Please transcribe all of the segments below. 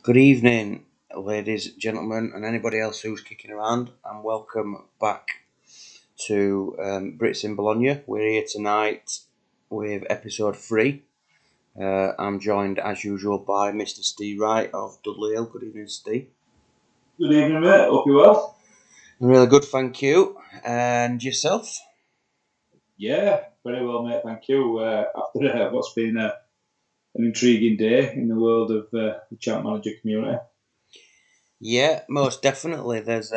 Good evening, ladies, gentlemen, and anybody else who's kicking around, and welcome back to Brits in Bologna. We're here tonight with episode 3. I'm joined, as usual, by Mr. Ste Wright of Dudley Hill. Good evening, Steve. Good evening, mate. Hope you're well. Really good, thank you. And yourself? Yeah, very well, mate. Thank you. After what's been an intriguing day in the world of the champ manager community. Yeah, most definitely. There's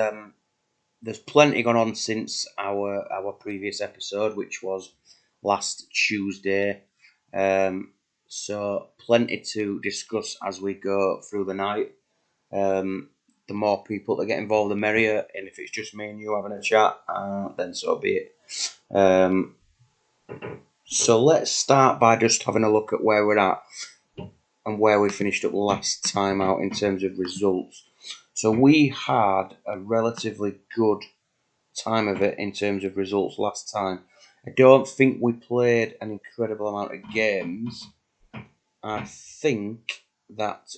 plenty gone on since our previous episode, which was last Tuesday. So plenty to discuss as we go through the night. The more people that get involved, the merrier. And if it's just me and you having a chat, then so be it. So let's start by just having a look at where we're at and where we finished up last time out in terms of results. So we had a relatively good time of it in terms of results last time. I don't think we played an incredible amount of games. I think that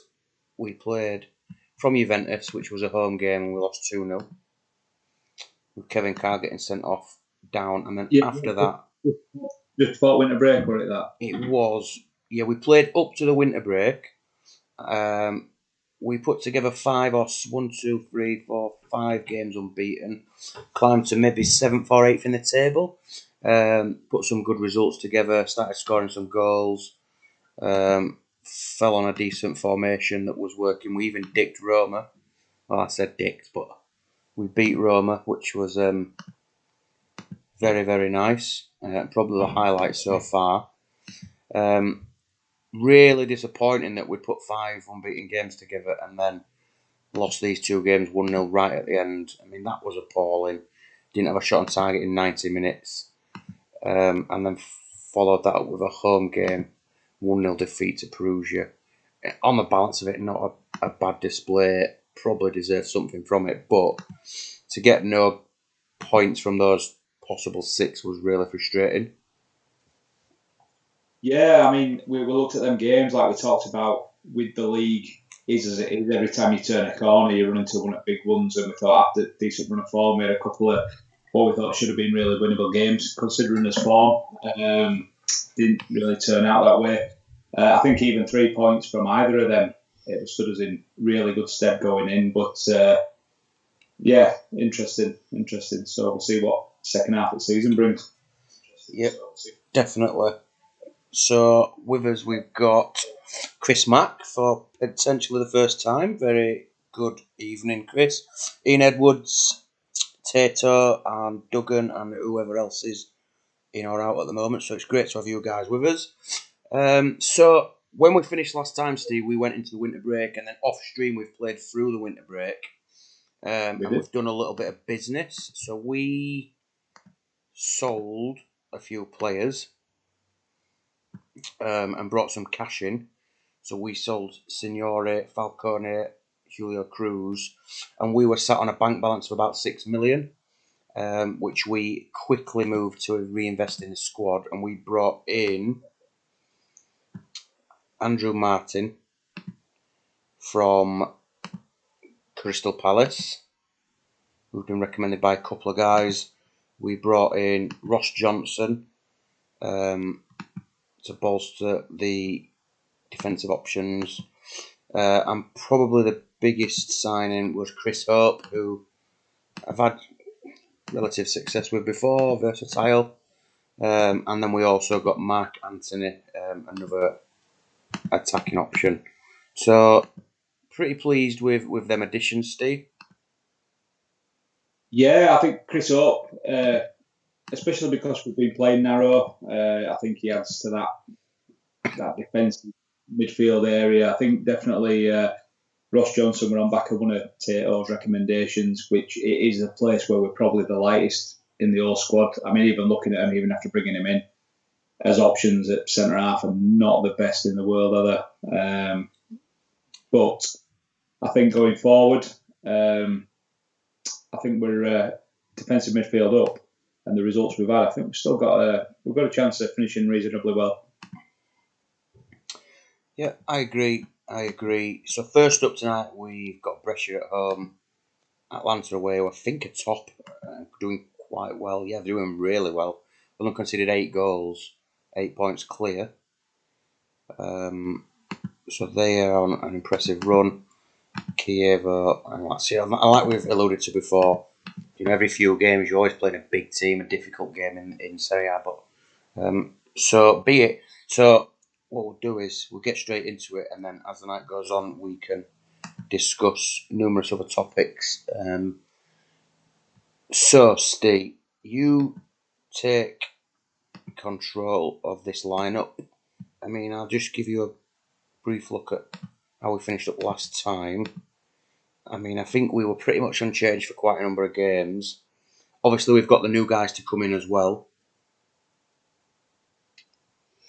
we played from Juventus, which was a home game, and we lost 2-0. With Kevin Carr getting sent off down, and then after that, just before winter break, or it that? it was, we played up to the winter break. We put together 5 games unbeaten, climbed to maybe 7th or 8th in the table, put some good results together, started scoring some goals, fell on a decent formation that was working. We even dicked Roma. Well, I said dicked, but we beat Roma, which was very, very nice. Probably the highlight so far. Really disappointing that we put 5 unbeaten games together and then lost these 2 games 1-0 right at the end. I mean, that was appalling. Didn't have a shot on target in 90 minutes. And then followed that up with a home game 1-0 defeat to Perugia. On the balance of it, not a bad display. Probably deserved something from it. But to get no points from those possible 6 was really frustrating. Yeah, I mean, we looked at them games like we talked about with the league. Is as it is. Every time you turn a corner, you run into one of the big ones. And we thought after a decent run of form, we had a couple of what we thought should have been really winnable games, considering his form. Didn't really turn out that way. I think even 3 points from either of them, it stood us in really good stead going in. But yeah, interesting. So we'll see what second half of the season brings. Yep, definitely. So with us we've got Chris Mack for potentially the first time. Very good evening, Chris. Ian Edwards, Tato, and Duggan, and whoever else is in or out at the moment. So it's great to have you guys with us. So when we finished last time, Steve, we went into the winter break, and then off stream we've played through the winter break, and we've done a little bit of business. So we sold a few players and brought some cash in. So we sold Signore, Falcone, Julio Cruz, and we were sat on a bank balance of about 6 million, which we quickly moved to reinvest in the squad, and we brought in Andrew Martin from Crystal Palace, who've been recommended by a couple of guys. We brought in Ross Johnson to bolster the defensive options. And probably the biggest signing was Chris Hope, who I've had relative success with before, versatile. And then we also got Mark Anthony, another attacking option. So pretty pleased with them additions, Steve. Yeah, I think Chris Hope, especially because we've been playing narrow, I think he adds to that defensive midfield area. I think definitely Ross Johnson were on back of one of Tato's recommendations, which it is a place where we're probably the lightest in the whole squad. I mean, even looking at him, even after bringing him in as options at centre half, are not the best in the world, are they? But I think going forward, I think we're defensive midfield up, and the results we've had, I think we've got a chance of finishing reasonably well. Yeah, I agree. I agree. So first up tonight, we've got Brescia at home, Atlanta away, who I think are top, doing quite well. Yeah, they're doing really well. They've only conceded 8 goals, 8 points clear. So they are on an impressive run. Chievo and Lazio. Like we've alluded to before, every few games you're always playing a big team, a difficult game in Serie A. But so be it. So what we'll do is we'll get straight into it, and then as the night goes on, we can discuss numerous other topics. So Steve, you take control of this lineup. I mean, I'll just give you a brief look at how we finished up last time. I mean, I think we were pretty much unchanged for quite a number of games. Obviously, we've got the new guys to come in as well.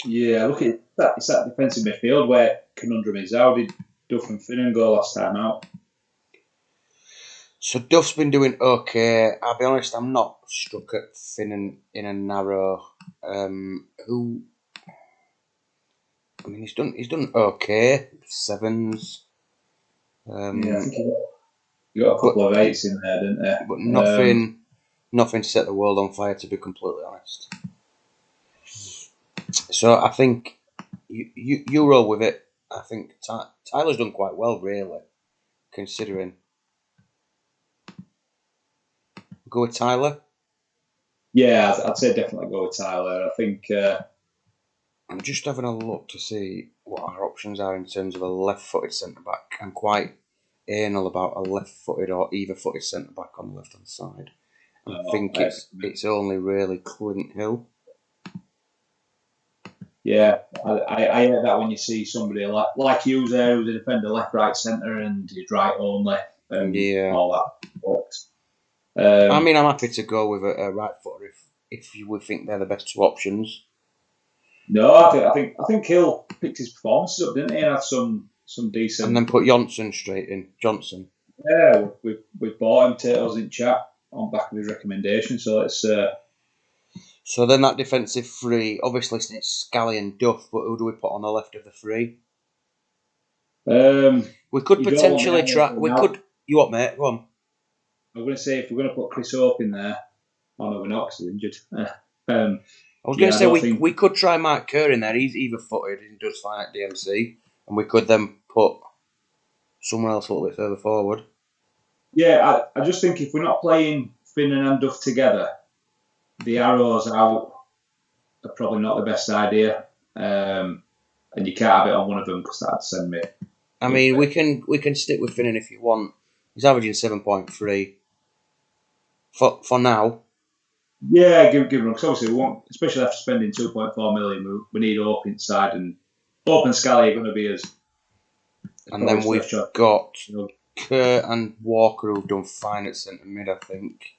Yeah, look at that. It's that defensive midfield where conundrum is. How did Duff and Finnan go last time out? So Duff's been doing okay. I'll be honest, I'm not struck at Finnan in a narrow. Who? I mean, he's done okay. 7s. I think you got a couple of 8s in there, didn't there? But nothing to set the world on fire, to be completely honest. So I think you roll with it. I think Tyler's done quite well, really, considering. Go with Tyler? Yeah, I'd say definitely go with Tyler. I think... I'm just having a look to see what our options are in terms of a left-footed centre-back. I'm quite anal about a left-footed or either-footed centre-back on the left-hand side. I think it's only really Clint Hill. Yeah, I hate that when you see somebody like you there, who's a defender, left, right, centre, and he's right only, and all that. I mean, I'm happy to go with a right footer if you would think they're the best 2 options. No, I think Hill picked his performances up, didn't he? And had some decent. And then put Johnson straight in. Johnson. Yeah, we bought him Tails in chat on back of his recommendation, so it's. So then that defensive 3, obviously it's Scally and Duff, but who do we put on the left of the 3? We could potentially try. We could. You what, mate? Go on. I'm going to say if we're going to put Chris Hope in there, oh no, we're not because he's injured. I was going to say we could try Mark Kerr in there. He's either-footed and does fine at DMC, and we could then put someone else a little bit further forward. Yeah, I just think if we're not playing Finnan and Duff together, the arrows out are probably not the best idea, and you can't have it on one of them because that'd send me. I mean, we can stick with Finnan if you want. He's averaging 7.3 for now. Yeah, give him because obviously we want, especially after spending 2.4 million, we need Hope inside, and Hope and Scally are going to be as. And then we've got Kerr and Walker who've done fine at centre mid, I think.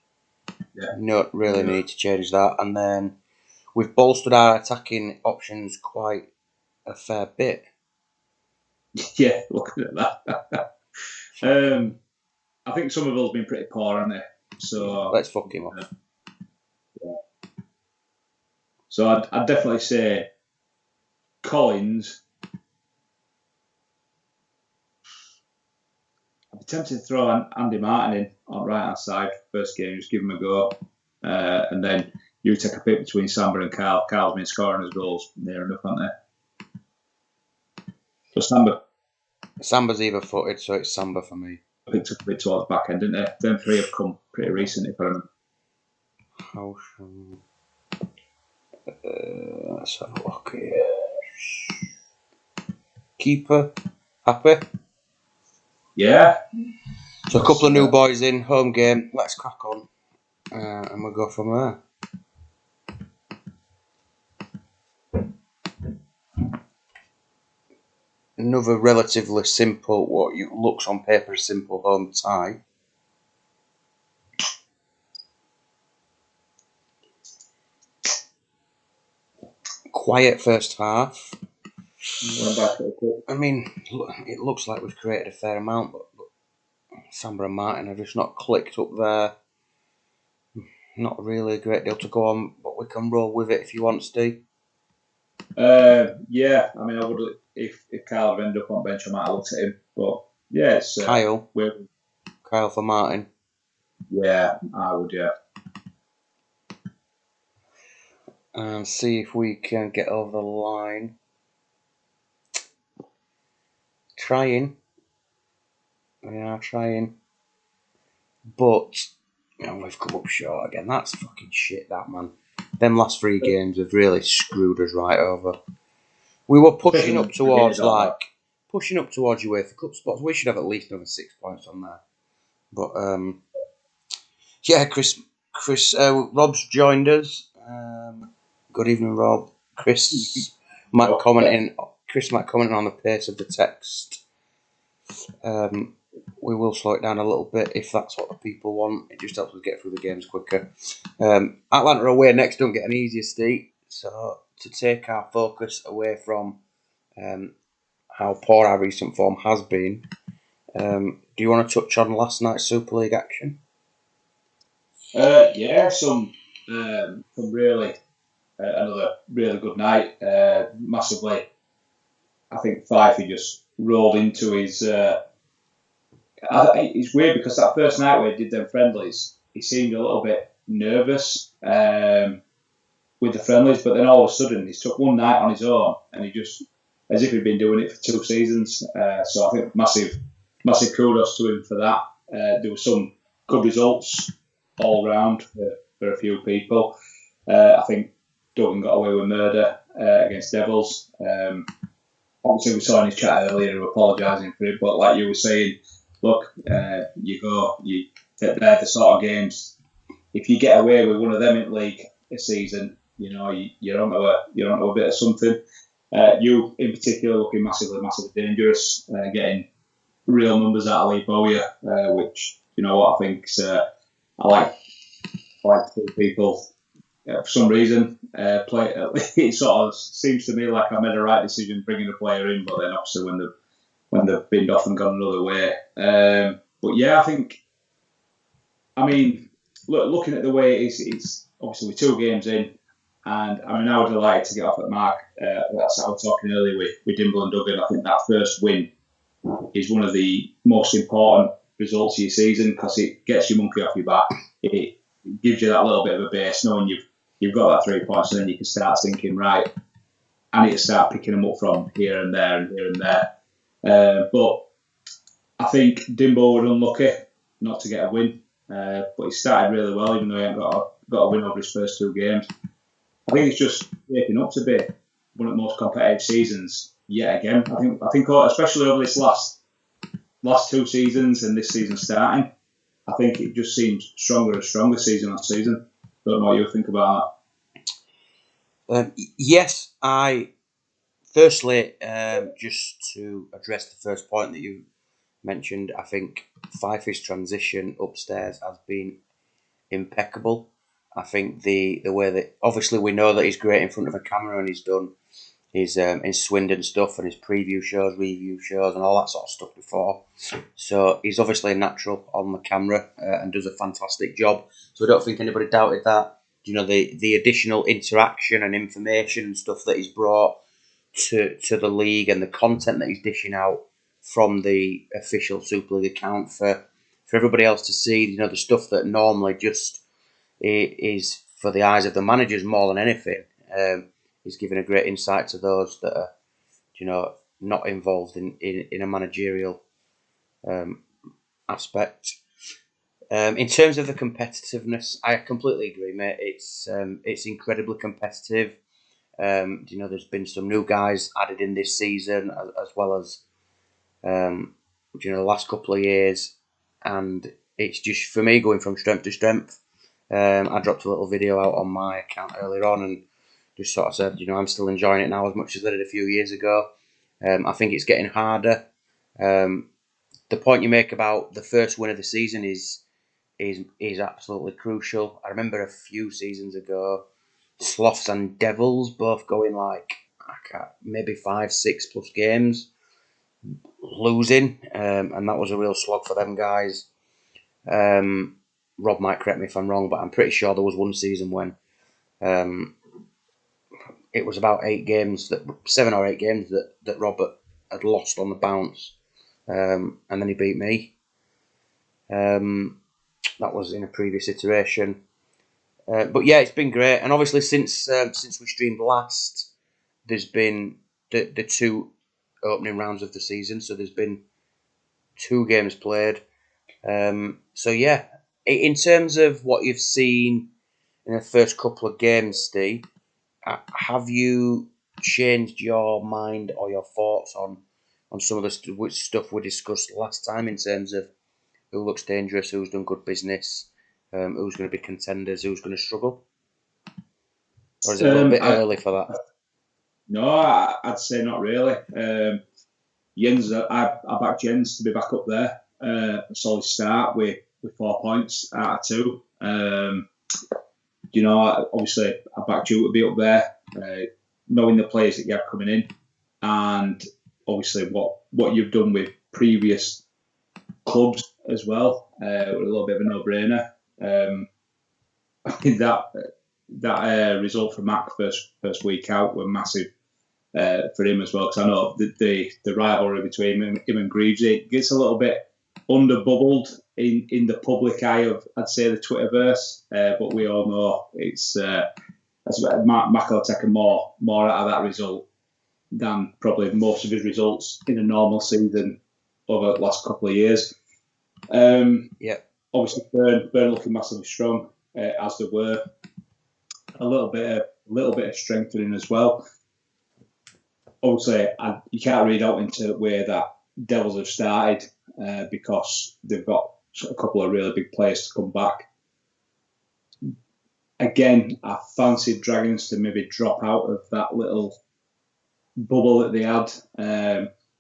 Yeah. Not really need to change that. And then we've bolstered our attacking options quite a fair bit. Yeah, looking at that. I think Somerville's been pretty poor, hasn't he? So let's fuck him off. Yeah. So I'd definitely say Collins. I'd be tempted to throw Andy Martin in on right hand side first game, just give him a go, and then you take a pick between Samba and Carl. Carl's been scoring his goals near enough, haven't they? So Samba's either-footed, so it's Samba for me. I picked up a bit towards the back end, didn't they? Them 3 have come pretty recently for him. How let's have a look here. Keeper, happy? Yeah. So a couple of new boys in, home game. Let's crack on, and we'll go from there. Another relatively simple, what looks on paper a simple home tie. Quiet first half. I mean, it looks like we've created a fair amount, but Samba and Martin have just not clicked up there. Not really a great deal to go on, but we can roll with it if you want, Steve. Yeah, I mean, I would if Kyle had ended up on bench, I might have looked at him. But yeah, it's Kyle weird. for Martin. Yeah, I would. Yeah. And see if we can get over the line. Trying. We are trying. But we've come up short again. That's fucking shit, that, man. Them last 3 games have really screwed us right over. We were pushing up towards UEFA Cup spots. We should have at least another 6 points on there. But yeah, Chris, Rob's joined us. Good evening, Rob. Chris Matt commenting on the pace of the text. We will slow it down a little bit if that's what the people want. It just helps us get through the games quicker. Atlanta away next don't get an easier seat, so to take our focus away from how poor our recent form has been, do you want to touch on last night's Super League action? Yeah, some really another really good night. Massively, I think Fifey just rolled into his. It's weird because that first night where he did them friendlies, he seemed a little bit nervous with the friendlies, but then all of a sudden he took one night on his own and he just, as if he'd been doing it for 2 seasons. So I think massive kudos to him for that. There were some good results all round for a few people. I think Duggan got away with murder against Devils. Obviously, we saw in his chat earlier him apologising for it, but like you were saying, look, they're the sort of games. If you get away with one of them in league a season, you're onto a bit of something. You in particular looking massively dangerous, getting real numbers out of Lee Bowyer, which what I think I like to people. For some reason, it sort of seems to me like I made a right decision bringing a player in, but then obviously when they've binned off and gone another way. But yeah, looking at the way it's obviously we're 2 games in, and I mean I would have liked to get off at Mark. That's how I was talking earlier with Dimble and Duggan. I think that first win is one of the most important results of your season because it gets your monkey off your back. It gives you that little bit of a base, knowing you've got that 3 points, and then you can start thinking, right, I need to start picking them up from here and there and here and there. But I think Dimbo was unlucky not to get a win, but he started really well, even though he hadn't got a win over his first 2 games. I think it's just shaping up to be one of the most competitive seasons yet again. I think especially over this last 2 seasons and this season starting, I think it just seems stronger and stronger season on season. Don't know what you think about that. Yes, firstly, just to address the first point that you mentioned, I think Fifey's transition upstairs has been impeccable. I think the way that obviously we know that he's great in front of a camera and he's done his Swindon stuff and his preview shows, review shows, and all that sort of stuff before. So he's obviously a natural on the camera and does a fantastic job. So I don't think anybody doubted that. The additional interaction and information and stuff that he's brought to the league and the content that he's dishing out from the official Super League account for everybody else to see. The stuff that normally just is for the eyes of the managers more than anything. He's giving a great insight to those that are, not involved in a managerial aspect. In terms of the competitiveness, I completely agree, mate. It's incredibly competitive. There's been some new guys added in this season, as well as the last couple of years, and it's just for me going from strength to strength. I dropped a little video out on my account earlier on and just sort of said, I'm still enjoying it now as much as I did a few years ago. I think it's getting harder. The point you make about the first win of the season is absolutely crucial. I remember a few seasons ago, Sloths and Devils both going maybe 5, 6+ games, losing, and that was a real slog for them guys. Rob might correct me if I'm wrong, but I'm pretty sure there was one season when it was about 7 or 8 games that Robert had lost on the bounce, and then he beat me. That was in a previous iteration. But yeah, it's been great, and obviously since we streamed last, there's been the 2 opening rounds of the season, so there's been 2 games played. So yeah, in terms of what you've seen in the first couple of games, Steve, have you changed your mind or your thoughts on some of the stuff we discussed last time in terms of who looks dangerous, who's done good business, who's going to be contenders, who's going to struggle? Or is it a little bit early for that? No, I'd say not really. Jens, I backed Jens to be back up there. A solid start with 4 points out of 2. Obviously I backed you to be up there, knowing the players that you have coming in, and obviously what you've done with previous clubs as well, a little bit of a no-brainer. I think that result for Mac first week out were massive for him as well, because I know the rivalry between him and Greavesy gets a little bit underbubbled in the public eye of, I'd say, the Twitterverse, but we all know it's Mac will take more out of that result than probably most of his results in a normal season over the last couple of years. Obviously, Burn looking massively strong, as they were. A little bit of strengthening as well. Obviously, you can't read out into where that Devils have started, because they've got a couple of really big players to come back. Again, I fancied Dragons to maybe drop out of that little bubble that they had.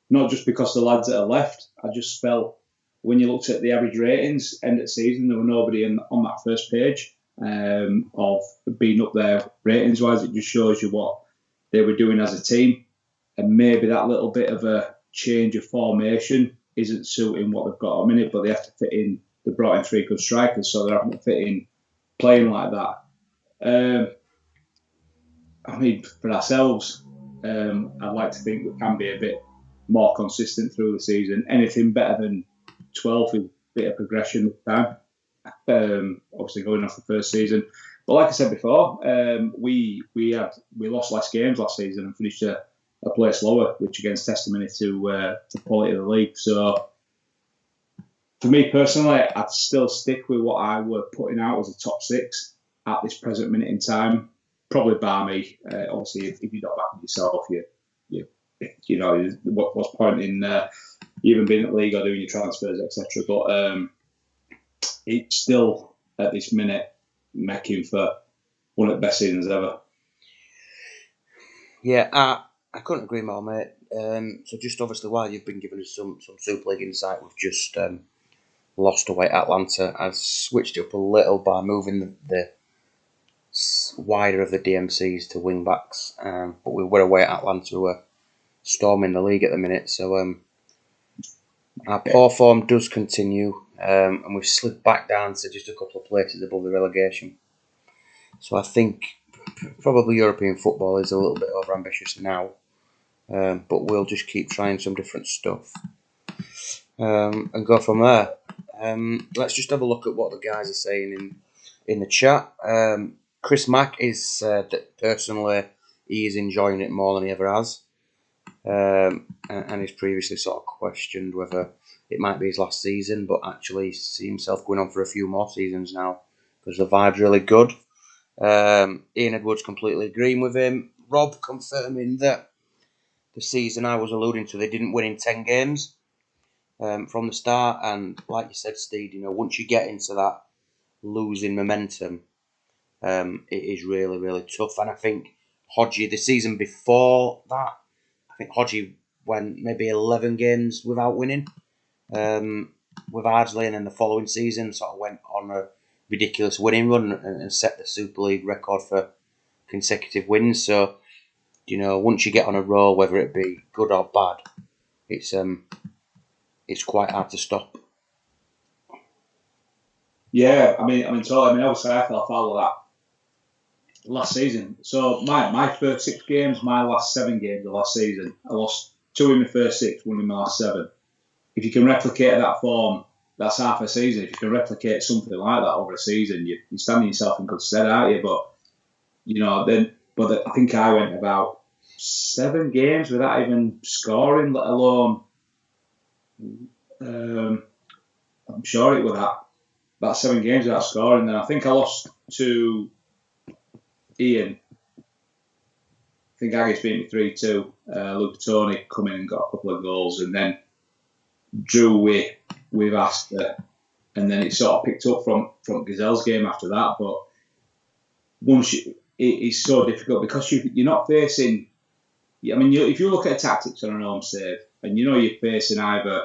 Not just because the lads that are left. I just felt when you looked at the average ratings end of season, there were nobody on that first page of being up there ratings wise. It just shows you what they were doing as a team, and maybe that little bit of a change of formation isn't suiting what they've got at the minute. But they have to fit in. They brought in 3 good strikers, so they're having to fit in playing like that. For ourselves, I'd like to think we can be a bit more consistent through the season. Anything better than 12th is a bit of progression this time. Obviously going off the first season, but like I said before, we lost less games last season and finished a place lower, which again is testimony to quality of the league. So for me personally, I'd still stick with what I were putting out as a top 6 at this present minute in time. Probably bar me. Obviously, if you're not backing yourself, you know what's point in even being at the league or doing your transfers, etc. But it's still at this minute making for one of the best seasons ever. Yeah, I couldn't agree more, mate. So just obviously while you've been giving us some Superleague insight, we've just lost away at Atlanta. I've switched it up a little by moving the wider of the DMCs to wing backs, but we were away at Atlanta, who are storming the league at the minute. So our poor form does continue, and we've slid back down to just a couple of places above the relegation. So I think probably European football is a little bit overambitious now, but we'll just keep trying some different stuff and go from there. Let's just have a look at what the guys are saying in the chat. Chris Mack is said that personally he is enjoying it more than he ever has, and he's previously sort of questioned whether it might be his last season, but actually see himself going on for a few more seasons now because the vibe's really good. Ian Edwards completely agreeing with him. Rob confirming that the season I was alluding to, they didn't win in 10 games from the start, and like you said, Steve, once you get into that losing momentum, it is really, really tough. And I think Hodgie, the season before that, I think Hodgie went maybe 11 games without winning with Ardsley, and then the following season sort of went on a ridiculous winning run and set the Super League record for consecutive wins. So, once you get on a roll, whether it be good or bad, it's quite hard to stop. Yeah, totally. Obviously, I fell foul of last season. So my first 6 games, my last 7 games of last season, I lost 2 in my first 6, 1 in my last 7. If you can replicate that form, that's half a season. If you can replicate something like that over a season, you're standing yourself in good stead, aren't you? But I think I went about 7 games without even scoring, let alone. I'm sure it was about 7 games without scoring. Then I think I lost to Ian. I think Aggies beat me 3-2. Luke Tony come in and got a couple of goals, and then drew with Astor, and then it sort of picked up from Gazelle's game after that. But once it's so difficult because you're not facing. I mean, if you look at tactics on an home save, and you're facing either,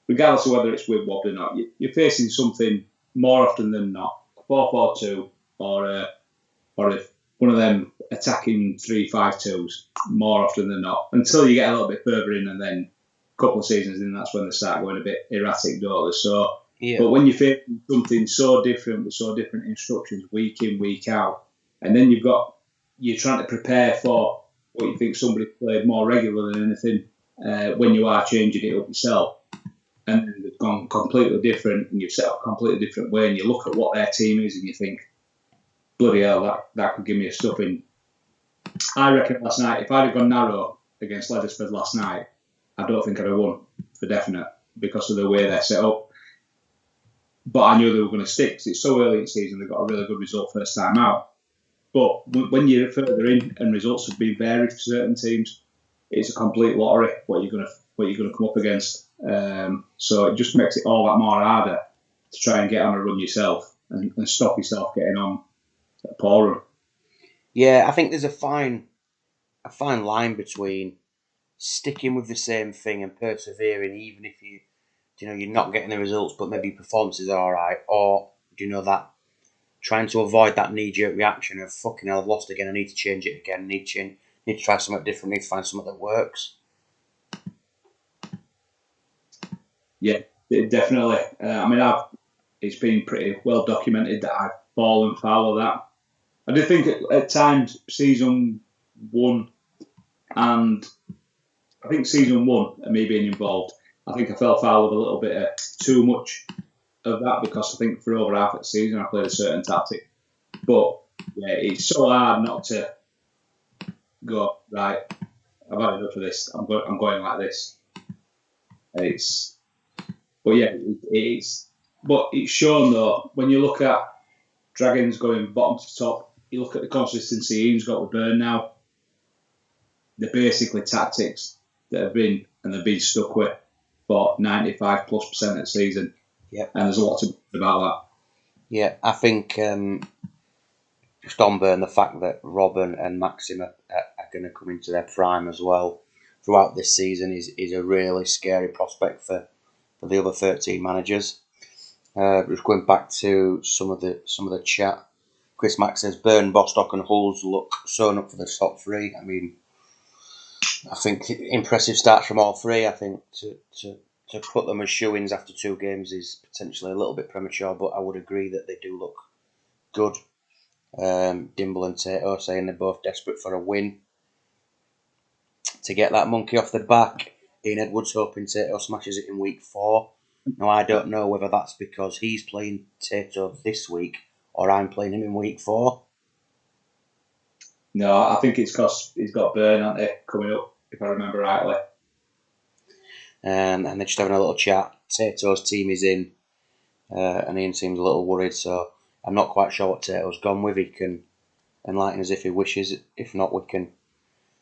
regardless of whether it's with Wobbed or not, you're facing something more often than not, 4-4-2, or if one of them attacking 3-5-2s more often than not, until you get a little bit further in, and then a couple of seasons in, that's when they start going a bit erratic, don't they? So, Yeah. But when you're facing something so different with so different instructions week in, week out, and then you're trying to prepare for what you think somebody played more regular than anything when you are changing it up yourself, and then they've gone completely different, and you've set up a completely different way, and you look at what their team is, and you think, bloody hell, that could give me a stuffing. I reckon last night, if I'd have gone narrow against Leathersford last night, I don't think I'd have won for definite because of the way they're set up. But I knew they were going to stick because it's so early in the season. They got a really good result first time out. But when you're further in and results have been varied for certain teams, it's a complete lottery what you're going to come up against. So it just makes it all that more harder to try and get on a run yourself and stop yourself getting on a poor run. Yeah, I think there's a fine line between sticking with the same thing and persevering, even if you're not getting the results, but maybe performance is all right, or that trying to avoid that knee-jerk reaction of fucking hell, I've lost again, I need to change it again, need to try something different, need to find something that works. Yeah, definitely. It's been pretty well documented that I've fallen foul of that. I do think at times season 1 and I think season 1 and me being involved, I think I fell foul of a little bit of too much of that because I think for over half of the season I played a certain tactic. But yeah, it's so hard not to go, right, I've had enough of this. I'm going like this. But it's shown though when you look at Dragons going bottom to top. You look at the consistency Ian's got with Burn now. They're basically tactics that they've been stuck with for 95+% of the season. Yeah, and there's a lot to be about that. Yeah, I think just on Burn, the fact that Robin and Maxim are going to come into their prime as well throughout this season is a really scary prospect for the other 13 managers. Just going back to some of the chat, Chris Mack says Burn, Bostock and Hulls look sewn up for the top 3. I mean, I think impressive starts from all 3. I think to put them as shoo-ins after 2 games is potentially a little bit premature, but I would agree that they do look good. Dimble and Tato saying they're both desperate for a win to get that monkey off the back. Ian Edwards hoping Tato smashes it in week 4. Now, I don't know whether that's because he's playing Tato this week or I'm playing him in week 4. No, I think it's because he's got Burn, aren't they, coming up, if I remember rightly. And they're just having a little chat. Tato's team is in, and Ian seems a little worried, so I'm not quite sure what Tato's gone with. He can enlighten us if he wishes. If not, we can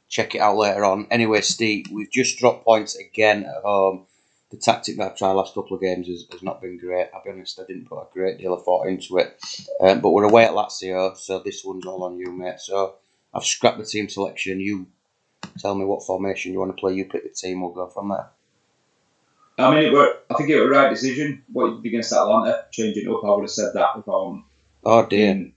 check it out later on. Anyway, Steve, we've just dropped points again at home. The tactic that I've tried last couple of games has not been great. I'll be honest, I didn't put a great deal of thought into it. But we're away at Lazio, so this one's all on you, mate. So I've scrapped the team selection. You tell me what formation you want to play. You pick the team, we'll go from there. I mean, I think it was the right decision. What you did against Atlanta, changing it up, I would have said that if I'm. Oh dear.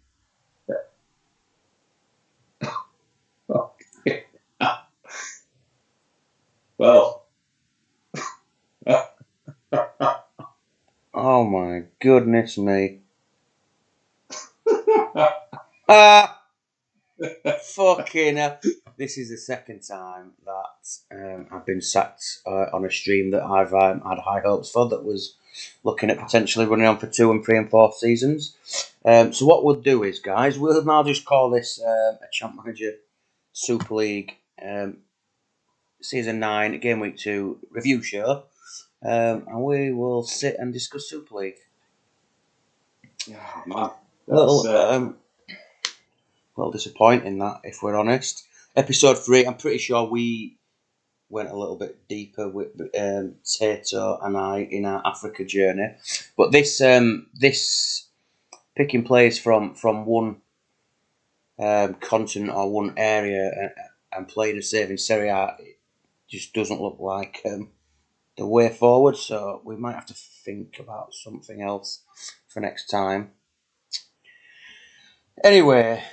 Well. Oh my goodness me. Fucking hell. This is the second time that I've been sacked on a stream that I've had high hopes for, that was looking at potentially running on for 2 and 3 and 4 seasons. So what we'll do is, guys, we'll now just call this a Champ Manager Super League Season 9, Game Week 2 review show. And we will sit and discuss Super League. Oh, man. Little disappointing that, if we're honest. Episode 3, I'm pretty sure we went a little bit deeper with Tato and I in our Africa journey. But this picking players from one continent or one area and playing the same in Serie A, it just doesn't look like the way forward. So we might have to think about something else for next time. Anyway,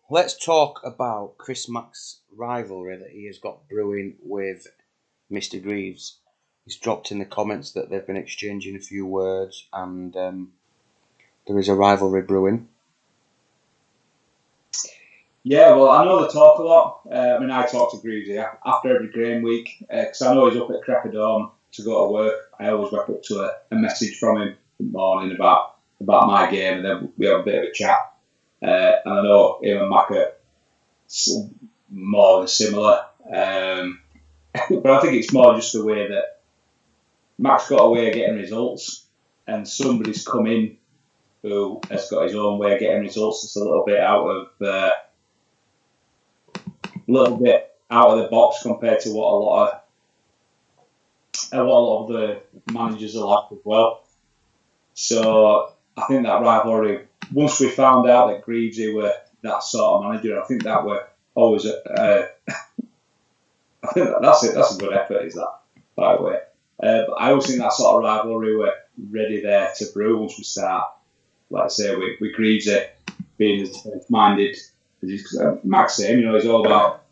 let's talk about Chris Mack's rivalry that he has got brewing with Mr. Greaves. He's dropped in the comments that they've been exchanging a few words and there is a rivalry brewing. Yeah, well, I know they talk a lot. I talk to Greaves after every game week because I know he's up at Cracker Dawn to go to work. I always wake up to a message from him in the morning about my game, and then we have a bit of a chat. And I know him and Mac are more than similar. But I think it's more just the way that Mac's got a way of getting results, and somebody's come in who has got his own way of getting results. It's a little bit out of the box compared to what a lot of the managers are like as well. So I think that rivalry, once we found out that Greavesy were that sort of manager, I think that were always I think that's it. That's a good effort, is that, by the way. But I always think that sort of rivalry were ready there to brew once we start. Like I say, with Greavesy being as minded as Mac's saying, he's all about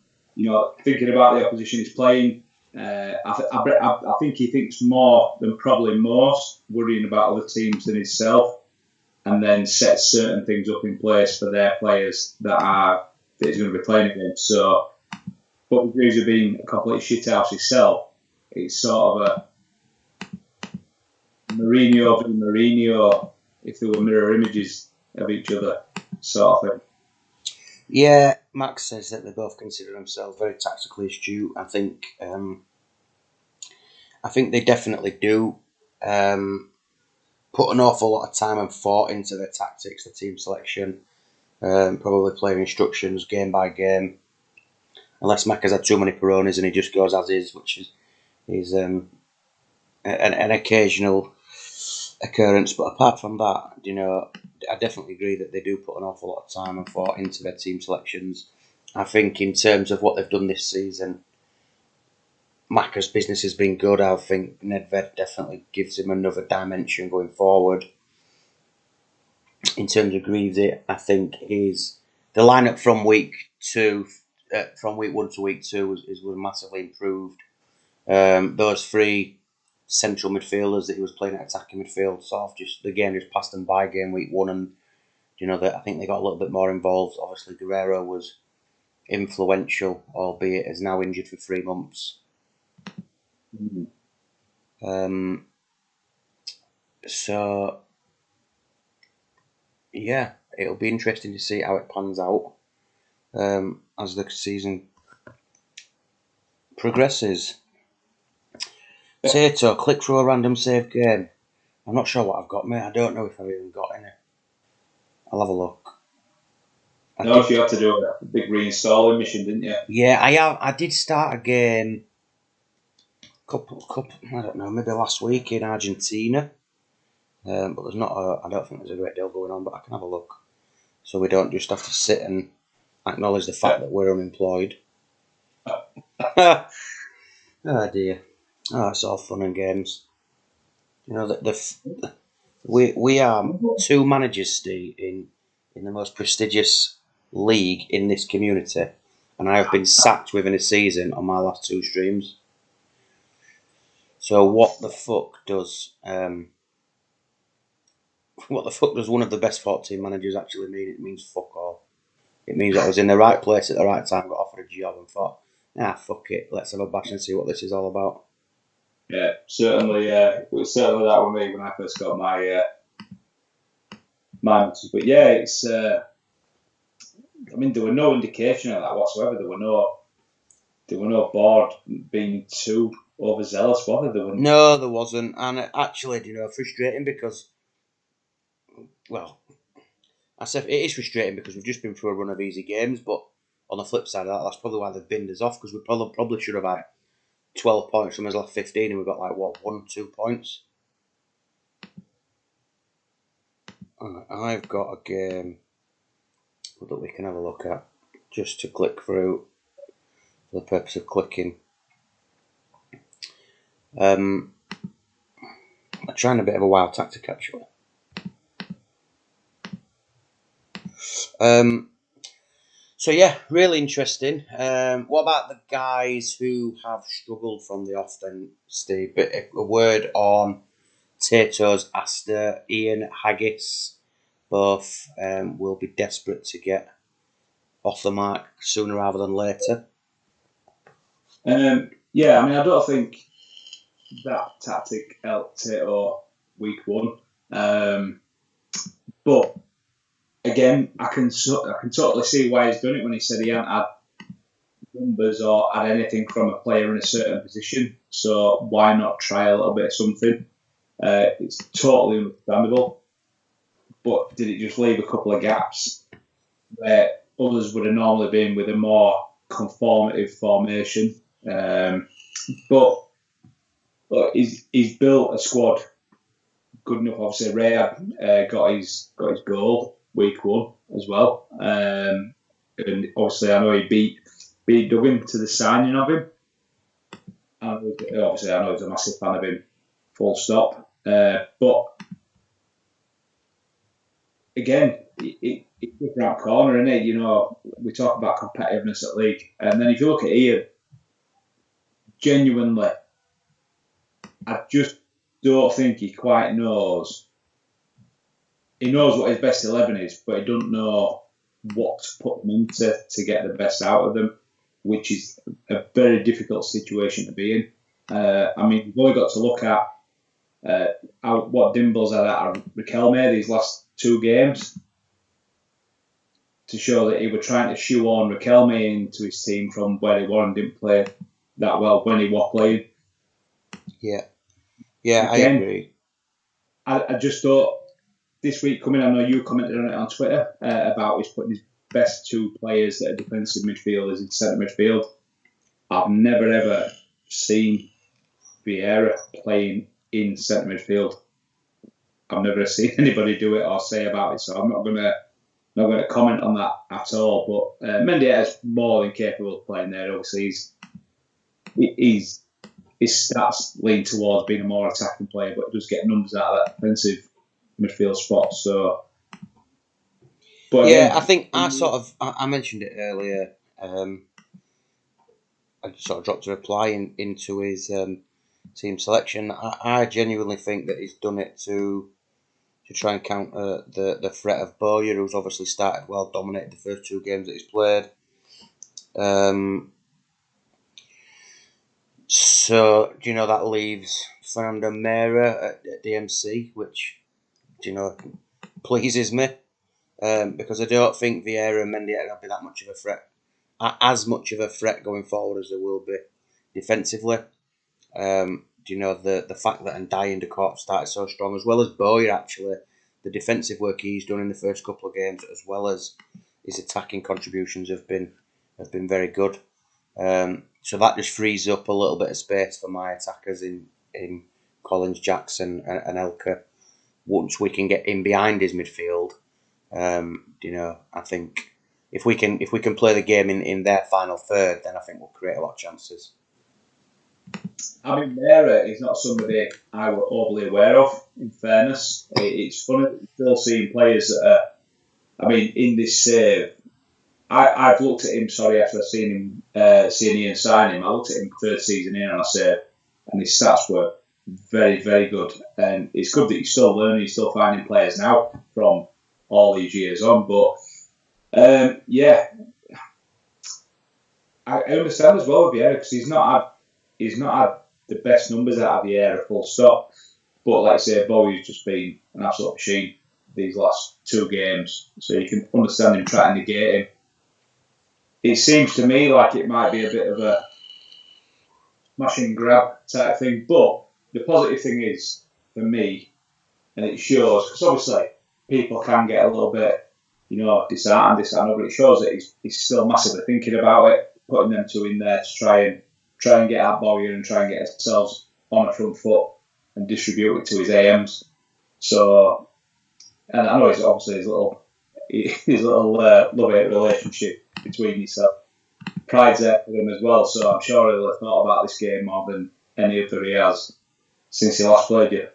thinking about the opposition he's playing. I think he thinks more than probably most, worrying about other teams than himself, and then sets certain things up in place for their players that he's going to be playing against. So, but with Greaves being a complete shithouse himself, it's sort of a Mourinho v Mourinho if there were mirror images of each other, sort of thing. Yeah, Max says that they both consider themselves very tactically astute. I think they definitely do put an awful lot of time and thought into their tactics, the team selection, probably playing instructions game by game. Unless Mac has had too many Peronis and he just goes as is, which is an occasional occurrence. But apart from that, I definitely agree that they do put an awful lot of time and thought into their team selections. I think in terms of what they've done this season, Macca's business has been good. I think Nedved definitely gives him another dimension going forward. In terms of Greaves, I think the lineup from week 1 to week 2 was massively improved. Those 3 central midfielders that he was playing at attacking midfield, sort of just the game just passed them by game week 1, and I think they got a little bit more involved. Obviously, Guerrero was influential, albeit is now injured for 3 months. So yeah, it'll be interesting to see how it pans out as the season progresses. Tato, click through a random save game. I'm not sure what I've got, mate. I don't know if I've even got any. I'll have a look. You had to do a big reinstalling mission, didn't you? Yeah, I did start a game. Couple. I don't know, maybe last week in Argentina. But there's not. I don't think there's a great deal going on. But I can have a look, so we don't just have to sit and acknowledge the fact that we're unemployed. Oh dear. Oh, it's all fun and games. We are 2 managers, Steve, in the most prestigious league in this community, and I have been sacked within a season on my last 2 streams. So what the fuck does one of the best 14 managers actually mean? It means fuck all. it means that I was in the right place at the right time, got offered a job, and thought, fuck it, let's have a bash and see what this is all about. Yeah, certainly. It was certainly that with me when I first got my message. But yeah, it's. I mean, there were no indication of that whatsoever. There were no board being too overzealous, were there? No, there wasn't, and actually, frustrating because, well, I said it is frustrating because we've just been through a run of easy games, but on the flip side of that, that's probably why they've binned us off, because we probably should have had 12 points, someone's left 15, and we've got 1-2 points. I've got a game that we can have a look at, just to click through for the purpose of clicking. I'm trying a bit of a wild tactic, actually. So yeah, really interesting. What about the guys who have struggled from the off then, Steve? A word on Tato's, Astor, Ian, Haggis. Both will be desperate to get off the mark sooner rather than later. Yeah, I mean, I don't think that tactic helped Tato week one. But again, I can totally see why he's done it when he said he hadn't had numbers or had anything from a player in a certain position. So why not try a little bit of something? It's totally understandable. But did it just leave a couple of gaps where others would have normally been with a more conformative formation? But look, he's built a squad good enough. Obviously, Ray got his goal week one as well, and obviously I know he beat Duggan to the signing of him. And obviously, I know he's a massive fan of him. Full stop. But again, it's just around the corner, isn't it? You know, we talk about competitiveness at league, and then if you look at Ian, genuinely, I just don't think he quite knows. He knows what his best 11 is, but he doesn't know what to put them into to get the best out of them, which is a very difficult situation to be in. I mean, we've only got to look at what Dimble's had at Riquelme these last two games to show that he was trying to shoehorn Riquelme into his team from where he was and didn't play that well when he was playing. Yeah, again, I agree. I just thought this week coming, I know you commented on it on Twitter about he's putting his best two players that are defensive midfielders in centre midfield. I've never ever seen Vieira playing in centre midfield. I've never seen anybody do it or say about it, so I'm not going to comment on that at all. But Mendieta's more than capable of playing there. Obviously, his stats lean towards being a more attacking player, but he does get numbers out of that defensive midfield spot. So, but yeah, again, I think I mentioned it earlier. I sort of dropped a reply into his team selection. I genuinely think that he's done it to try and counter the threat of Bowyer, who's obviously started well, dominated the first two games that he's played. So, that leaves Fernando Mera at DMC, which, pleases me. Because I don't think Vieira and Mendieta will be that much of a threat. As much of a threat going forward as there will be defensively. The fact that Ndiaye and Decourt started so strong, as well as Bowyer actually, the defensive work he's done in the first couple of games, as well as his attacking contributions have been very good. So that just frees up a little bit of space for my attackers in Collins, Jackson, and Elka. Once we can get in behind his midfield, I think if we can play the game in their final third, then I think we'll create a lot of chances. I mean, Mera is not somebody I were overly aware of, in fairness. It's funny still seeing players that are, in this save. I've looked at him, after seeing Ian sign him, I looked at him third season in on a save, and his stats were very, very good. And it's good that he's still learning, he's still finding players now from all these years on. But Yeah, I understand as well with Vieira because he's not had the best numbers out of Vieira, full stop. But like I say, Bowie's just been an absolute machine these last 2 games, so you can understand him trying to negate him. It seems to me like it might be a bit of a smash and grab type thing, but the positive thing is for me, and it shows because obviously people can get a little bit, disheartened, but it shows that he's still massively thinking about it, putting them 2 in there to try and get out Bowyer and try and get ourselves on a front foot and distribute it to his AMs. So, and I know it's obviously his little love-hate relationship between yourself. Pride's there for him as well, so I'm sure he'll have thought about this game more than any other he has since he last played you.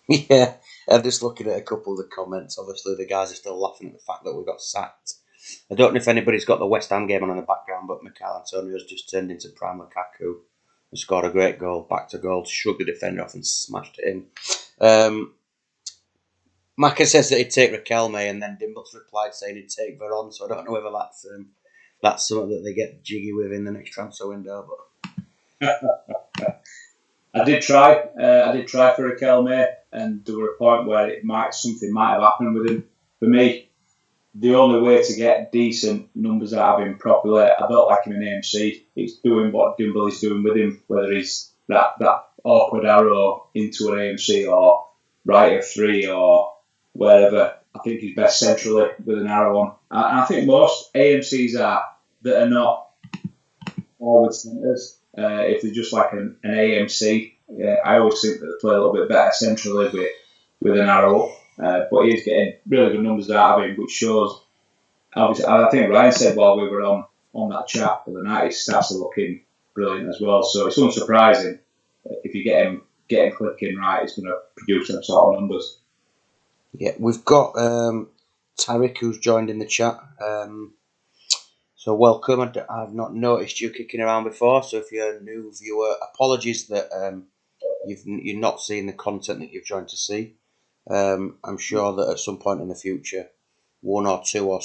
Yeah, I'm just looking at a couple of the comments. Obviously, the guys are still laughing at the fact that we got sacked. I don't know if anybody's got the West Ham game on in the background, but Mikel Antonio's just turned into Prime Lukaku and scored a great goal, back to goal, shrugged the defender off and smashed it in. Maka says that he'd take Riquelme, and then Dimbles replied saying he'd take Veron, so I don't know whether that's something that they get jiggy with in the next transfer window. But I did try for Riquelme, and there were a point where something might have happened with him. For me, the only way to get decent numbers out of him properly, I don't like him in AMC. It's doing what Dimble is doing with him, whether he's that awkward arrow into an AMC or right of 3 or wherever. I think he's best centrally with an arrow on. And I think most AMCs that are not forward centres. If they're just like an AMC, I always think that they play a little bit better centrally with an arrow. But he's getting really good numbers out of him, which shows. Obviously, I think Ryan said while we were on that chat the other night, his stats are looking brilliant as well. So it's unsurprising if you get him clicking right, he's going to produce some sort of numbers. Yeah, we've got Tarek who's joined in the chat. So welcome. I've not noticed you kicking around before. So if you're a new viewer, apologies that you're not seeing the content that you've joined to see. I'm sure that at some point in the future, one or two or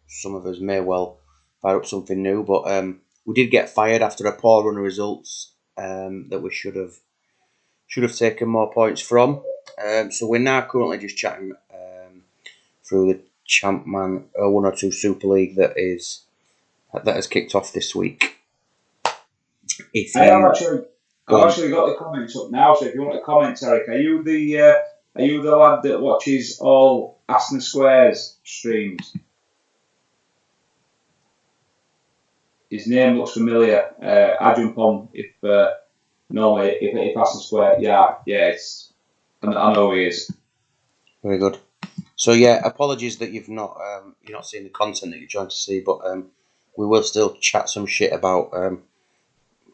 some of us may well fire up something new. But we did get fired after a poor run of results that we should have taken more points from. So we're now currently just chatting through the Champman 102 Super League that has kicked off this week. I've actually got the comments up now, so if you want to comment, Eric, are you the lad that watches all Aston Square's streams? His name looks familiar. I jump on if normally if Aston Square, I know who he is. Very good. So yeah, apologies that you're not seeing the content that you're trying to see, but we will still chat some shit about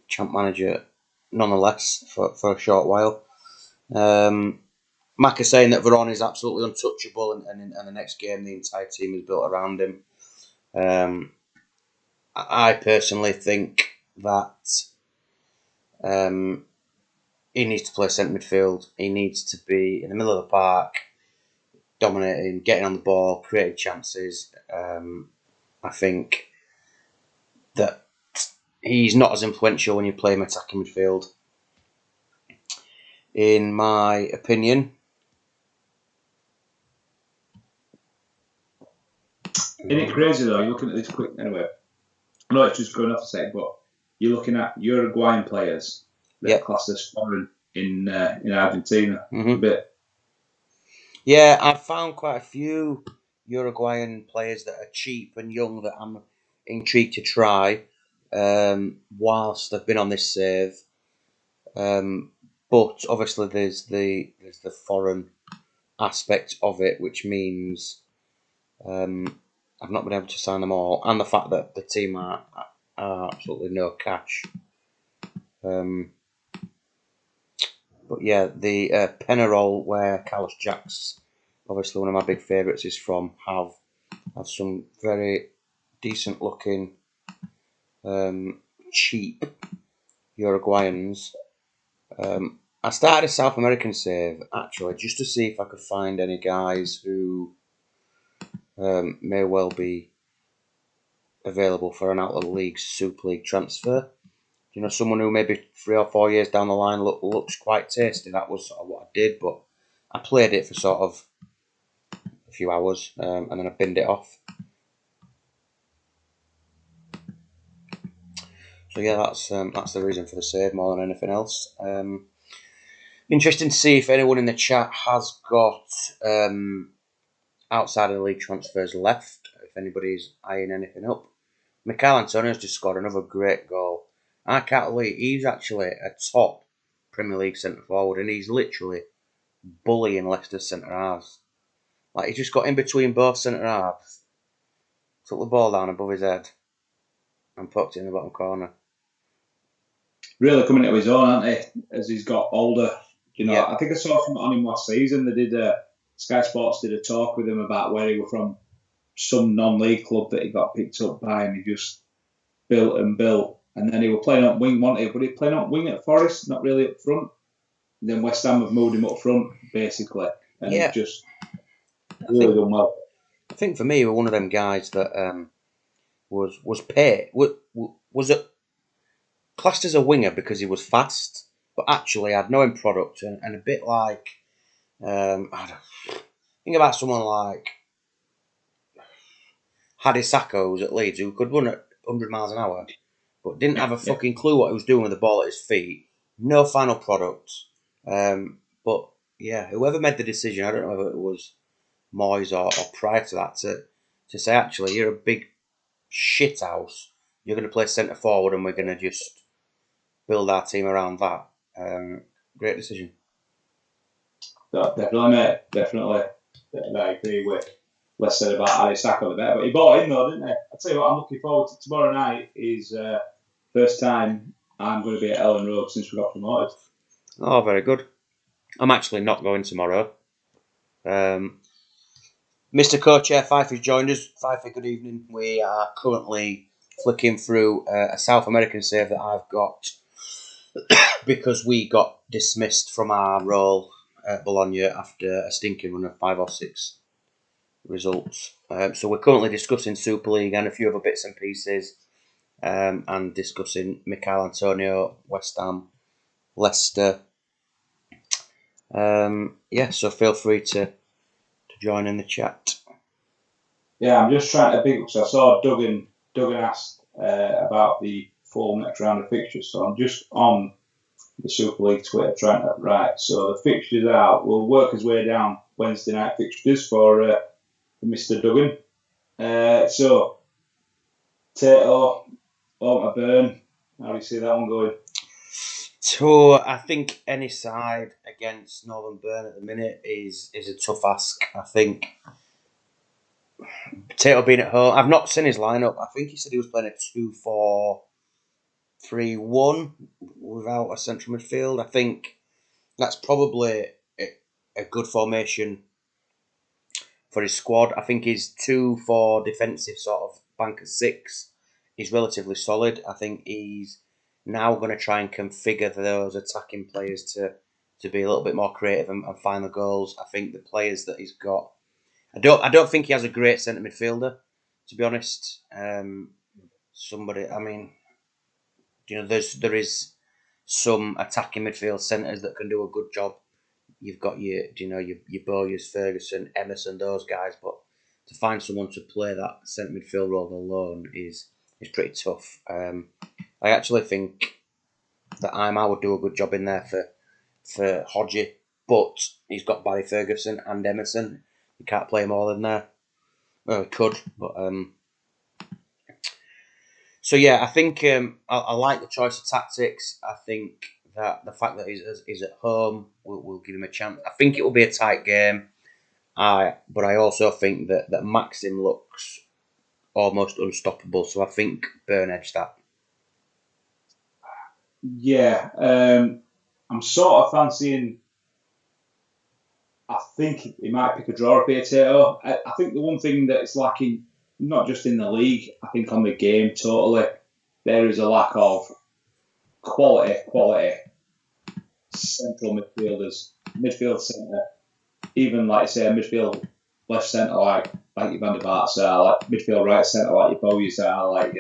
Champ Manager nonetheless for a short while. Mac is saying that Veron is absolutely untouchable, and in the next game the entire team is built around him. I personally think that he needs to play centre midfield. He needs to be in the middle of the park, dominating, getting on the ball, creating chances. I think that he's not as influential when you play him attacking midfield. In my opinion. Isn't it crazy though? You're looking at this quick anyway. I know it's just going off a sec, but you're looking at Uruguayan players that are classed as foreign in Argentina. Mm-hmm. A bit. Yeah, I've found quite a few Uruguayan players that are cheap and young that I'm intrigued to try whilst they've been on this save. But obviously there's the foreign aspect of it, which means I've not been able to sign them all, and the fact that the team are absolutely no cash. But yeah, the Penarol, where Carlos Jacks, obviously one of my big favourites, is from, have some very decent looking cheap Uruguayans. I started a South American save actually just to see if I could find any guys who may well be available for an out-of-the-league Superleague transfer. You know, someone who maybe 3 or 4 years down the line looks quite tasty. That was sort of what I did, but I played it for sort of a few hours and then I binned it off. So yeah, that's the reason for the save more than anything else. Interesting to see if anyone in the chat has got outside of the league transfers left. If anybody's eyeing anything up, Michael Antonio's just scored another great goal. I can't believe he's actually a top Premier League centre forward, and he's literally bullying Leicester's centre halves. Like, he just got in between both centre halves, took the ball down above his head, and poked it in the bottom corner. Really coming into his own, aren't he? As he's got older, you know. Yeah. I think I saw something on him last season. They did Sky Sports did a talk with him about where he was from, some non-league club that he got picked up by, and he just built and built. And then he was playing up wing, wasn't he? But he playing up wing at Forest, not really up front. And then West Ham have moved him up front, basically, and he's just really done well. I think for me, he was one of them guys that was paid, was classed as a winger because he was fast, but actually had no end product and a bit like think about someone like Hadisako, who's at Leeds, who could run at 100 miles an hour, but didn't have a fucking clue what he was doing with the ball at his feet. No final product. But yeah, whoever made the decision, I don't know whether it was Moyes or prior to that, to say, actually, you're a big shit house. You're going to play centre forward and we're going to just build our team around that. Great decision. Definitely, mate. Definitely. I agree with less said about Hadisako there. But he bought in, though, didn't he? I'll tell you what, I'm looking forward to tomorrow night. Is first time I'm going to be at Ellen Road since we got promoted. Oh, very good. I'm actually not going tomorrow. Mr. Co-Chair Fife has joined us. Fife, good evening. We are currently flicking through a South American save that I've got because we got dismissed from our role at Bologna after a stinking run of 5 or 6 results. So we're currently discussing Superleague and a few other bits and pieces, and discussing Michael Antonio, West Ham, Leicester. So feel free to join in the chat. Yeah, I'm just trying to think. So I saw Duggan asked about the full next round of fixtures. So I'm just on the Super League Twitter trying to right. So the fixtures are out. We'll work his way down Wednesday night fixtures for Mr. Duggan. So Tato, Burn. How do you see that one going? So I think any side against Northern Burn at the minute is a tough ask. I think Tato being at home, I've not seen his lineup. I think he said he was playing a 2-4-3-1 without a central midfield. I think that's probably a good formation for his squad. I think his 2-4 defensive sort of bank of 6 is relatively solid. I think he's now going to try and configure those attacking players to be a little bit more creative and find the goals. I think the players that he's got, I don't think he has a great centre midfielder, to be honest. There is some attacking midfield centres that can do a good job. You've got your Bowyers, Ferguson, Emerson, those guys, but to find someone to play that centre midfield role alone is pretty tough. I actually think that I would do a good job in there for Hodgie, but he's got Barry Ferguson and Emerson. You can't play him all in there. Well, he could, but so yeah, I think I like the choice of tactics. I think that the fact that he's at home will give him a chance. I think it will be a tight game. But I also think that Maxim looks almost unstoppable. So I think Burn edged that. Yeah, I'm sort of fancying. I think he might pick a draw up here, Tato. I think the one thing that is lacking, not just in the league, I think on the game totally, there is a lack of quality central midfielders, midfield centre, even like say a midfield left centre like like your Van der Vaarts are, like midfield right centre, like your Bowyers are, like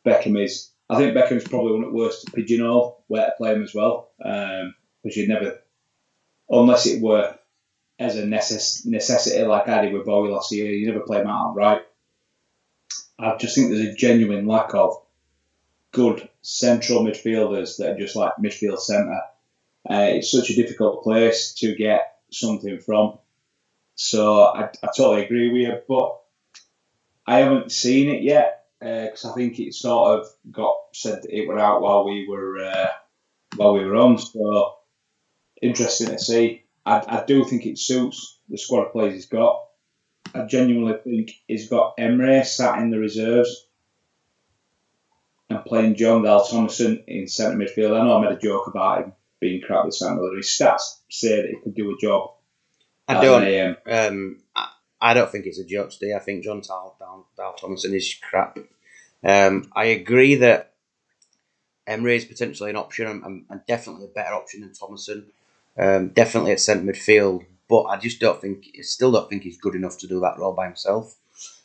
Beckham is. I think Beckham's probably one of the worst to pigeonhole where to play him as well, because you'd never, unless it were as a necessity like I did with Bowie last year, you never play him out on right. I just think there's a genuine lack of good central midfielders that are just like midfield centre. It's such a difficult place to get something from. So I totally agree with you, but I haven't seen it yet because I think it sort of got said that it were out while we were on. So interesting to see. I do think it suits the squad of players he's got. I genuinely think he's got Emre sat in the reserves and playing John Dal Thomason in centre midfield. I know I made a joke about him being crap with Sam Miller. His stats say that he could do a job. I don't think it's a joke, Steve. I think John Dal Thomason is crap. I agree that Emre is potentially an option and definitely a better option than Thomason. Definitely at centre midfield, but I still don't think he's good enough to do that role by himself.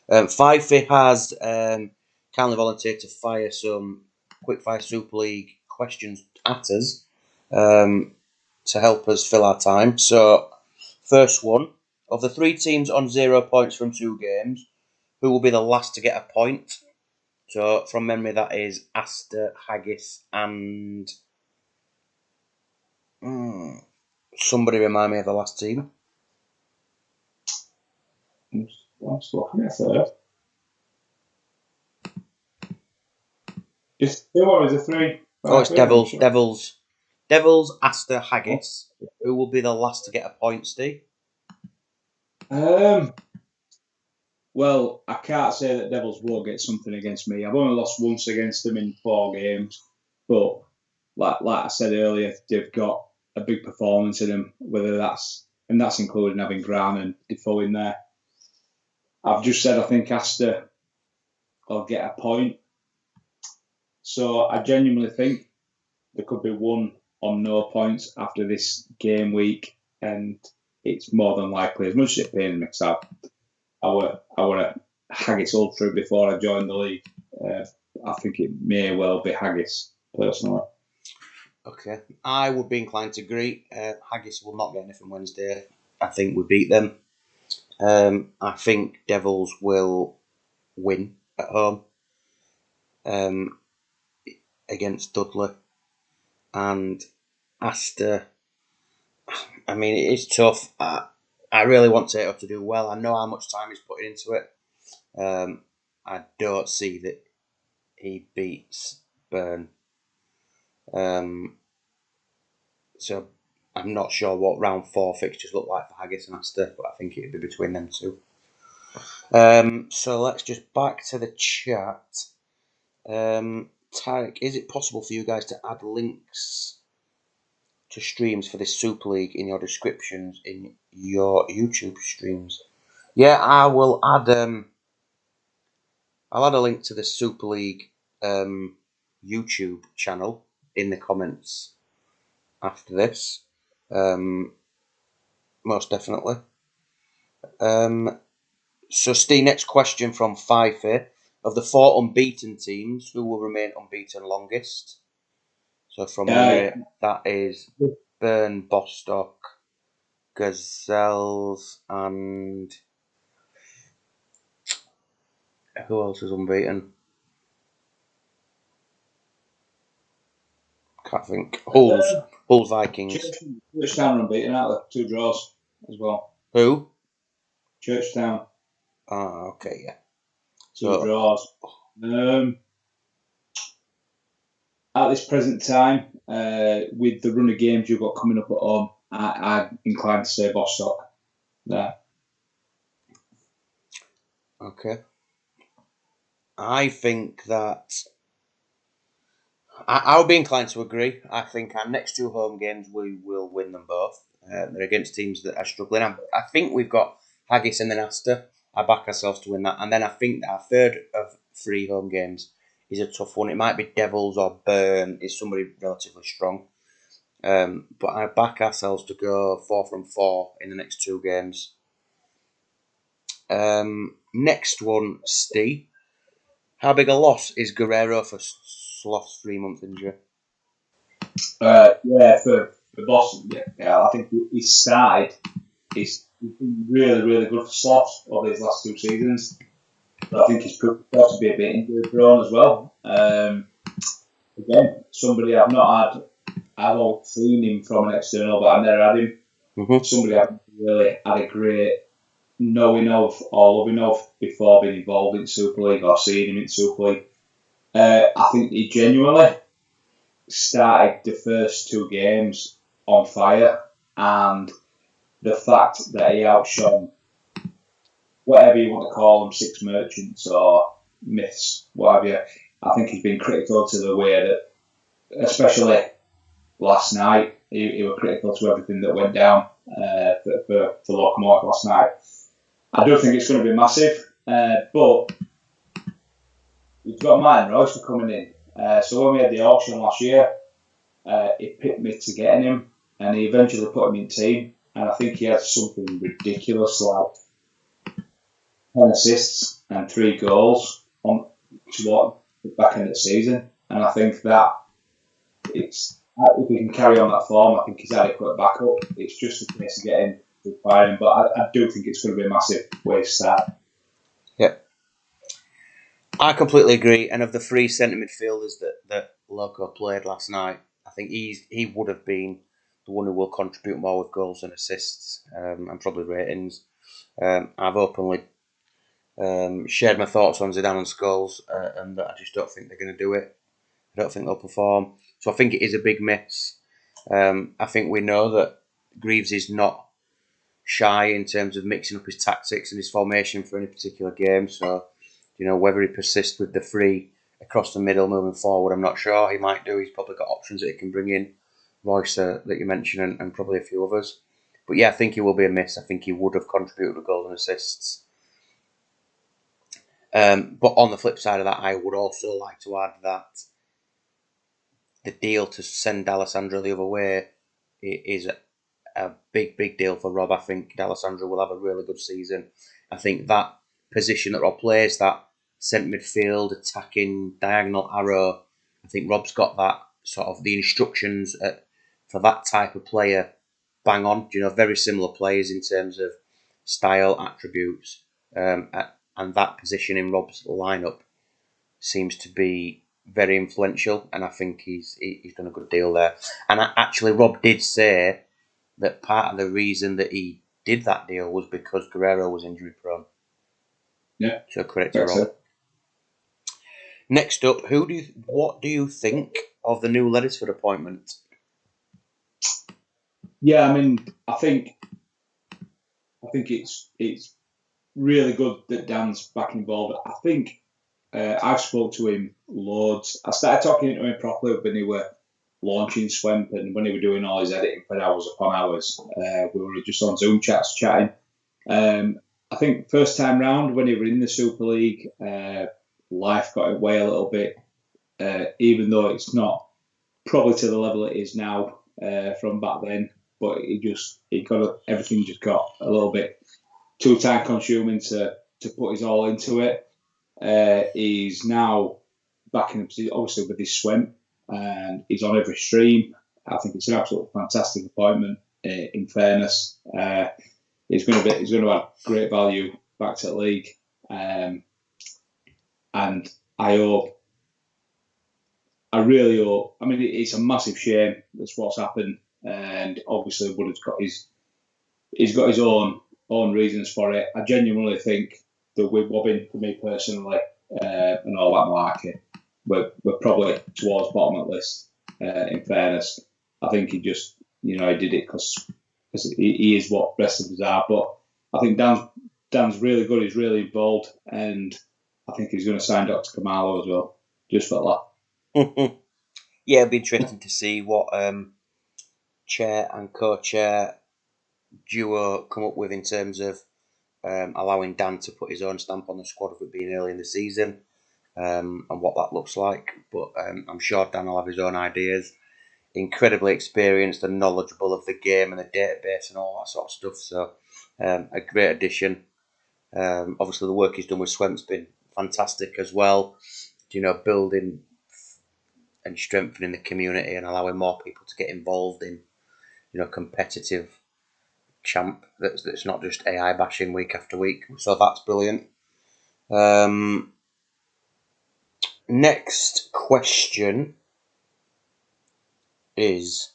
Fifey has kindly volunteered to fire some quickfire Super League questions at us to help us fill our time. So, first one, of the 3 teams on 0 points from 2 games, who will be the last to get a point? So, from memory, that is Aster, Haggis, and somebody remind me of the last team. I'm looking at third. Just what was the 3? Oh, it's Devils, Aster, Haggis. Who will be the last to get a point, Steve? Well, I can't say that Devils will get something against me. I've only lost once against them in 4 games, but like I said earlier, they've got a big performance in them. That's including having Gran and Defoe in there. I've just said I think Aster will get a point. So I genuinely think there could be 1 on no points after this game week, and it's more than likely, as much as it pains me, because I were a Haggis ultra before I joined the league. I think it may well be Haggis, personally. Okay, I would be inclined to agree. Haggis will not get anything Wednesday. I think we beat them. I think Devils will win at home against Dudley. And Aster, I mean, it is tough. I really want Tato to do well. I know how much time he's putting into it. I don't see that he beats Byrne. So I'm not sure what round 4 fixtures look like for Haggis and Aster, but I think it'd be between them two. So let's just back to the chat. Tarek, is it possible for you guys to add links to streams for this Super League in your descriptions in your YouTube streams? Yeah, I will add. I'll add a link to the Super League YouTube channel in the comments after this. Most definitely. So, Steve, next question from Fifey. Of the 4 unbeaten teams, who will remain unbeaten longest? So, from memory, that is Byrne, Bostock, Gazelles, and who else is unbeaten? Can't think. Hull Vikings. Churchtown are unbeaten, aren't they? 2 draws as well. Who? Churchtown. Ah, okay, yeah. 2 draws. At this present time, with the run of games you've got coming up at home, I'm inclined to say Bostock there. Okay. I think that I would be inclined to agree. I think our next 2 home games, we will win them both. They're against teams that are struggling. I think we've got Haggis and then Aster. I back ourselves to win that. And then I think that our third of 3 home games is a tough one. It might be Devils or Byrne. Is somebody relatively strong. But I back ourselves to go 4 from 4 in the next 2 games. Next one, Steve. How big a loss is Guerrero for Sloth's 3-month injury? For Boston, I think he started. He's been really, really good for Sloth over these last 2 seasons. But I think he's proved to be a bit injury prone as well. Again, somebody I've always seen him from an external, but I've never had him. Mm-hmm. Somebody I've really had a great knowing of or loving of before being involved in Super League or seeing him in Super League. I think he genuinely started the first 2 games on fire, and the fact that he outshone whatever you want to call them, 6 merchants or myths, whatever you, I think he's been critical to the way that, especially last night, he was critical to everything that went down for Locomotive last night. I do think it's going to be massive, but you've got Martin Royce coming in. So when we had the auction last year, he picked me to getting him, and he eventually put him in team, and I think he had something ridiculous like 10 assists and 3 goals on toward the back end of the season, and I think that if he can carry on that form, I think he's adequate backup. It's just a case of getting to firing, but I do think it's going to be a massive way to start. Yeah, I completely agree. And of the 3 centre midfielders that Loco played last night, I think he would have been the one who will contribute more with goals and assists and probably ratings. I've openly shared my thoughts on Zidane and Scholes, and I just don't think they're going to do it. I don't think they'll perform. So I think it is a big miss. I think we know that Greaves is not shy in terms of mixing up his tactics and his formation for any particular game. So, whether he persists with the 3 across the middle moving forward, I'm not sure. He might do. He's probably got options that he can bring in. Royce that you mentioned and probably a few others. But yeah, I think he will be a miss. I think he would have contributed with goals and assists. But on the flip side of that, I would also like to add that the deal to send D'Alessandro the other way is a big, big deal for Rob. I think D'Alessandro will have a really good season. I think that position that Rob plays, that centre midfield, attacking, diagonal arrow, I think Rob's got that sort of the instructions for that type of player bang on. Very similar players in terms of style, attributes, and that position in Rob's lineup seems to be very influential, and I think he's done a good deal there. And actually, Rob did say that part of the reason that he did that deal was because Guerrero was injury prone. Yeah. So credit to Rob. Next up, what do you think of the new Leddersford appointment? Yeah, I think it's really good that Dan's back involved. I think I've spoke to him loads. I started talking to him properly when he were launching Swemp and when he were doing all his editing for hours upon hours. We were just on Zoom chats chatting. I think first time round when he were in the Super League, life got away a little bit, even though it's not probably to the level it is now from back then. But everything just got a little bit too time consuming to put his all into it. He's now back in the position, obviously with his Swemp, and he's on every stream. I think it's an absolutely fantastic appointment. In fairness, he's going to add great value back to the league, and I really hope. It's a massive shame that's what's happened, and obviously Woodard's got he's got his own reasons for it. I genuinely think that with Wobbin, for me personally, and all that market, we're probably towards bottom of the list. In fairness, I think he just he did it because he is what rest of us are. But I think Dan's really good. He's really involved, and I think he's going to sign Dr. Kamalo as well, just for that. Yeah, it'll be interesting to see what chair and co-chair duo come up with in terms of allowing Dan to put his own stamp on the squad if it being early in the season, and what that looks like. But I'm sure Dan will have his own ideas. Incredibly experienced and knowledgeable of the game and the database and all that sort of stuff. So a great addition. Obviously, the work he's done with Swemp's been fantastic as well. Building and strengthening the community and allowing more people to get involved in, competitive champ that's not just AI bashing week after week. So that's brilliant. Next question is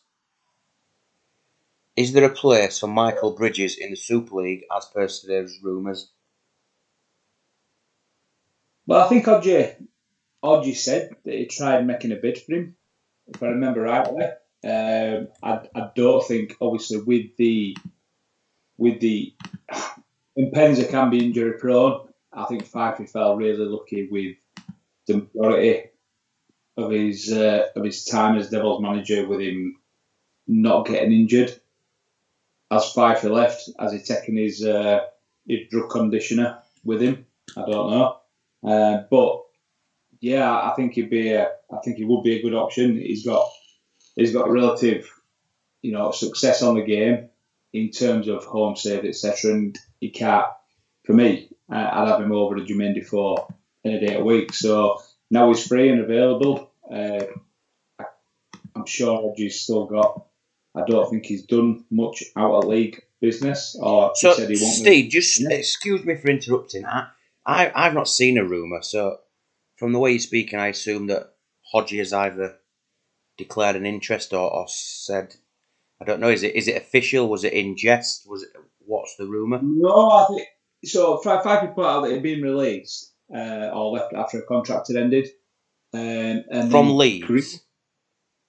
there a place for Michael Bridges in the Super League as per today's rumours? Well, I think Odgie said that he tried making a bid for him, if I remember rightly. I don't think, obviously, with the when Penza can be injury prone, I think Fifey felt really lucky with the majority of his time as Devils manager, with him not getting injured. As Fifey left, has he taken his drug conditioner with him? I don't know, but yeah, I think he would be a good option. He's got relative, success on the game in terms of home save, etc. And he can't. For me, I'd have him over to Jermaine Defoe in a day a week. So now he's free and available. I'm sure Odgie's still got. I don't think he's done much out of league business. Or so, he said he won't. Steve, just excuse me for interrupting. I've not seen a rumour, so from the way you're speaking, I assume that Hodgie has either declared an interest or said, I don't know, is it official? Was it in jest? What's the rumour? No, I think so. Five people out that had been released or left after a contract had ended. And from Leeds?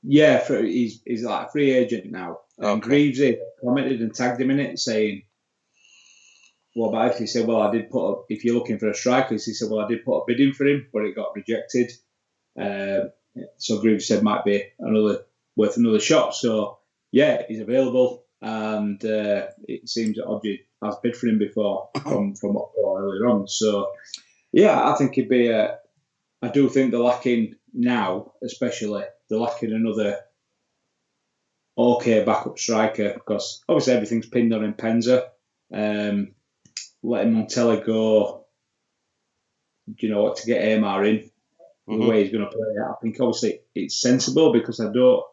Yeah, he's like a free agent now. And Greaves commented and tagged him in it, saying, well, but he said, well, I did put if you're looking for a striker, he said, well, I did put a bid in for him, but it got rejected. So Greaves said might be worth another shot. So yeah, he's available, and it seems that Odgie has bid for him before from what I thought earlier on. So yeah, I think he'd be I do think they're lacking now, especially they're lacking another okay backup striker, because obviously everything's pinned on Penza. Letting Montella go, to get Amar in the way he's going to play. I think obviously it's sensible, because I don't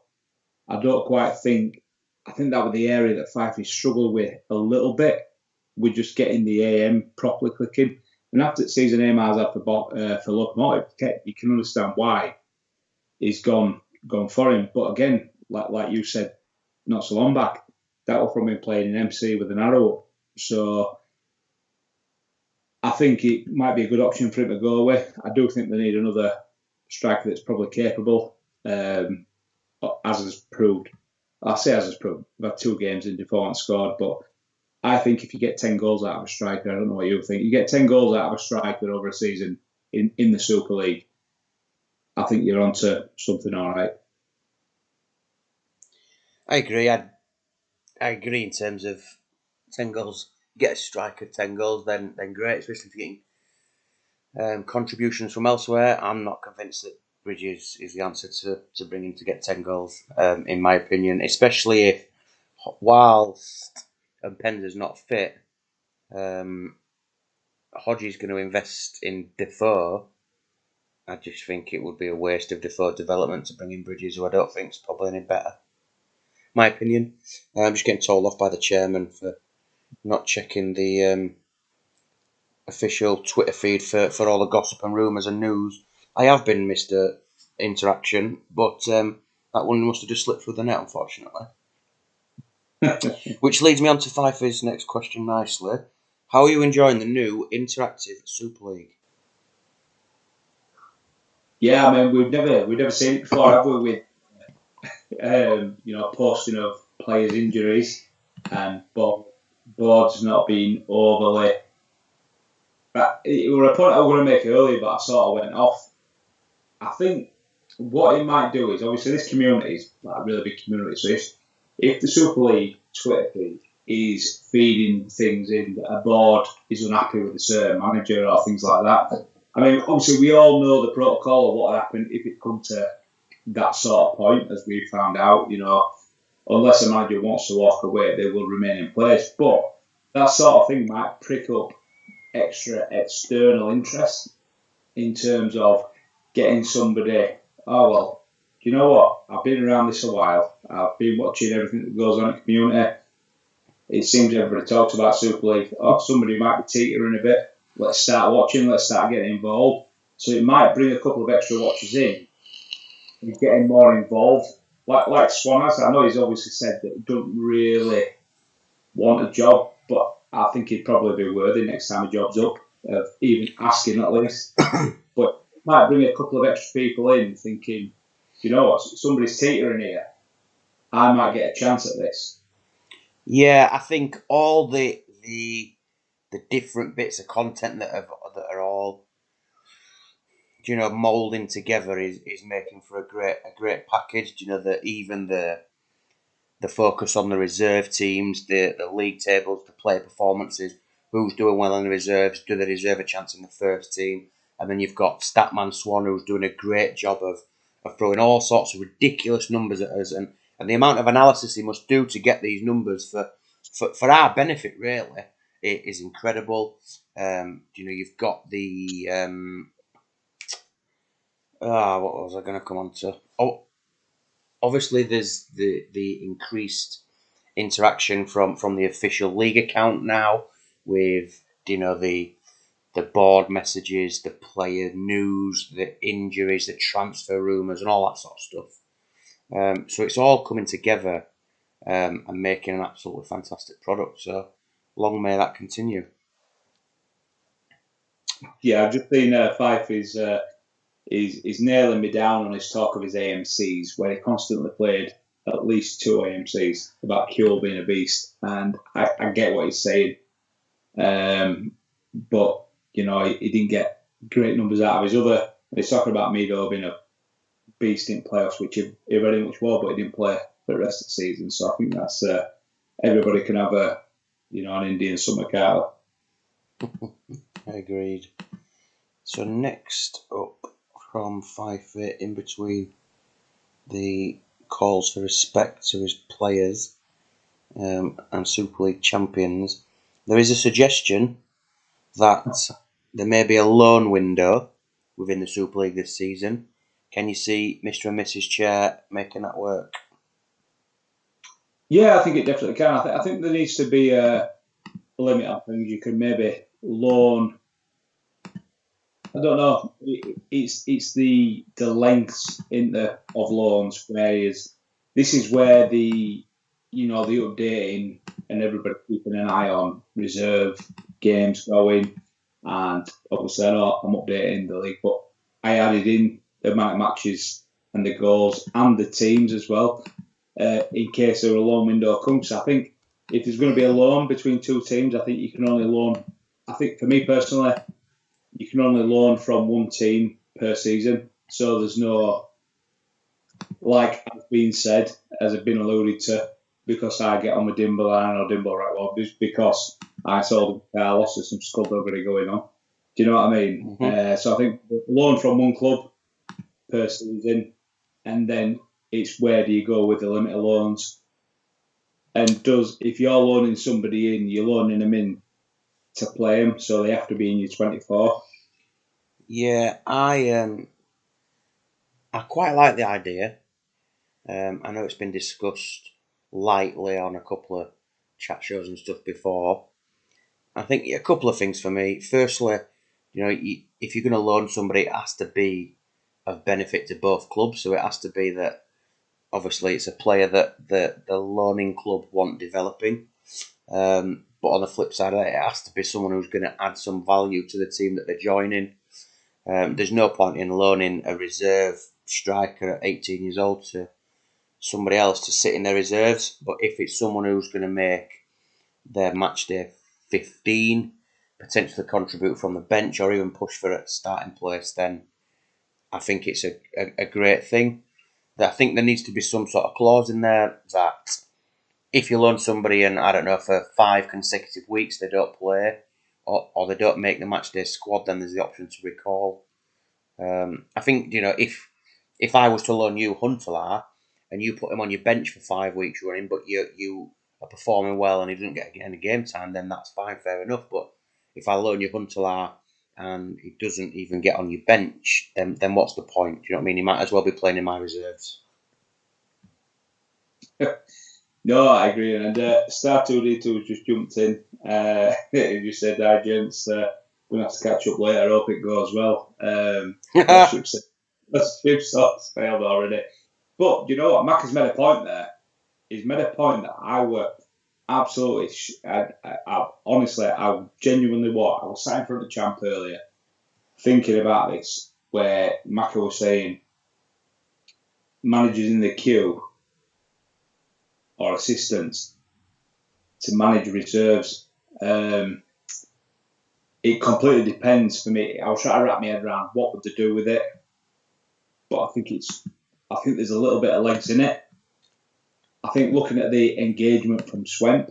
quite think. I think that was the area that Fifey struggled with a little bit, with just getting the AM properly clicking. And after the season Amar's had for Locomotive, you can understand why he's gone for him. But again, like you said not so long back, that was from him playing in MC with an arrow up. So I think it might be a good option for him to go with. I do think they need another striker that's probably capable, as has proved. I say as has proved. We've had 2 games in Defoe and scored, but I think if you get 10 goals out of a striker, I don't know what you think, you get 10 goals out of a striker over a season in the Super League, I think you're onto something all right. I agree. I agree in terms of 10 goals. Get a striker 10 goals, then great, especially if you're getting contributions from elsewhere. I'm not convinced that Bridges is the answer to bring him to get 10 goals, in my opinion, especially if, whilst Penza's not fit, Hodgie's going to invest in Defoe. I just think it would be a waste of Defoe development to bring in Bridges, who I don't think is probably any better. My opinion. I'm just getting told off by the chairman for not checking the official Twitter feed for all the gossip and rumours and news. I have been Mr. Interaction, but that one must have just slipped through the net, unfortunately. Which leads me on to Fifey's next question nicely. How are you enjoying the new interactive Super League? Yeah, I mean, we've never seen it before, have we? With posting of players' injuries and boards not being overly. It was a point I was going to make earlier, but I sort of went off. I think what it might do is, obviously this community is like a really big community. So if the Super League Twitter feed is feeding things in that a board is unhappy with a certain manager or things like that, I mean, obviously we all know the protocol of what would happen if it comes to that sort of point, as we found out. Unless a manager wants to walk away, they will remain in place. But that sort of thing might prick up extra external interest in terms of getting somebody, oh, well, do you know what? I've been around this a while. I've been watching everything that goes on in the community. It seems everybody talks about Super League. Oh, somebody might be teetering a bit. Let's start watching. Let's start getting involved. So it might bring a couple of extra watchers in and getting more involved. Like Swan has. I know he's obviously said that he doesn't really want a job, but I think he'd probably be worthy next time a job's up of even asking at least. But it might bring a couple of extra people in thinking, you know what, somebody's teetering here. I might get a chance at this. Yeah, I think all the different bits of content that are all molding together is making for a great package. That even the focus on the reserve teams, the league tables, the player performances, who's doing well in the reserves, do they deserve a chance in the first team? And then you've got Statman Swan, who's doing a great job of throwing all sorts of ridiculous numbers at us, and the amount of analysis he must do to get these numbers for our benefit, really, it is incredible. You've got the what was I going to come on to? Oh, obviously there's the increased interaction from the official league account now with the board messages, the player news, the injuries, the transfer rumours, and all that sort of stuff. So it's all coming together and making an absolutely fantastic product. So long may that continue. Yeah, I've just seen Fife is nailing me down on his talk of his AMCs, where he constantly played at least 2 AMCs about Kewell being a beast, and I get what he's saying. But he didn't get great numbers out of his other. He's talking about Mido being a beast in playoffs, which he very much was, but he didn't play for the rest of the season. So I think that's everybody can have an Indian summer car. Agreed. So next up from Fife, in between the calls for respect to his players and Super League champions, there is a suggestion that there may be a loan window within the Super League this season. Can you see Mr. and Mrs. Chair making that work? Yeah, I think it definitely can. I think there needs to be a limit on things. You can maybe loan. I don't know. It's the lengths of loans. Whereas this is where the updating and everybody keeping an eye on reserve games going. And obviously, I know I'm updating the league, but I added in the amount of matches and the goals and the teams as well, in case a loan window comes. So I think if there's going to be a loan between 2 teams, I think you can only loan. I think for me personally, you can only loan from 1 team per season. So there's no, like has been said, as I've been alluded to, because I get on with Dimble and I know Dimble right well, just because I sold Carlos, there's some skullduggery going on. Do you know what I mean? Mm-hmm. So I think loan from 1 club per season, and then it's where do you go with the limit of loans? And if you're loaning somebody in, you're loaning them in to play them, so they have to be in your 24. Yeah, I quite like the idea. I know it's been discussed lightly on a couple of chat shows and stuff before. I think a couple of things for me. Firstly, if you're going to loan somebody, it has to be of benefit to both clubs. So it has to be that obviously it's a player that the loaning club want developing. But on the flip side of that, it has to be someone who's going to add some value to the team that they're joining. There's no point in loaning a reserve striker at 18 years old to somebody else to sit in their reserves. But if it's someone who's going to make their match day 15, potentially contribute from the bench or even push for a starting place, then I think it's a great thing. I think there needs to be some sort of clause in there that if you loan somebody and, I don't know, for 5 consecutive weeks they don't play or they don't make the match day squad, then there's the option to recall. I think, if I was to loan you Huntelaar and you put him on your bench for 5 weeks running, but you are performing well and he doesn't get any game time, then that's fine, fair enough. But if I loan you Huntelaar and he doesn't even get on your bench, then what's the point? Do you know what I mean? He might as well be playing in my reserves. No, I agree. And Star 2D2 just jumped in. You said, "Hi, gents, going to have to catch up later. I hope it goes well." Ship sorts failed already. But you know what? Mac has made a point there. He's made a point that I were absolutely. Honestly, I genuinely what I was sat in front of the champ earlier, thinking about this, where Maka was saying managers in the queue or assistants to manage reserves. It completely depends for me. I was trying to wrap my head around what would they do with it, but I think there's a little bit of legs in it. I think looking at the engagement from Swemp,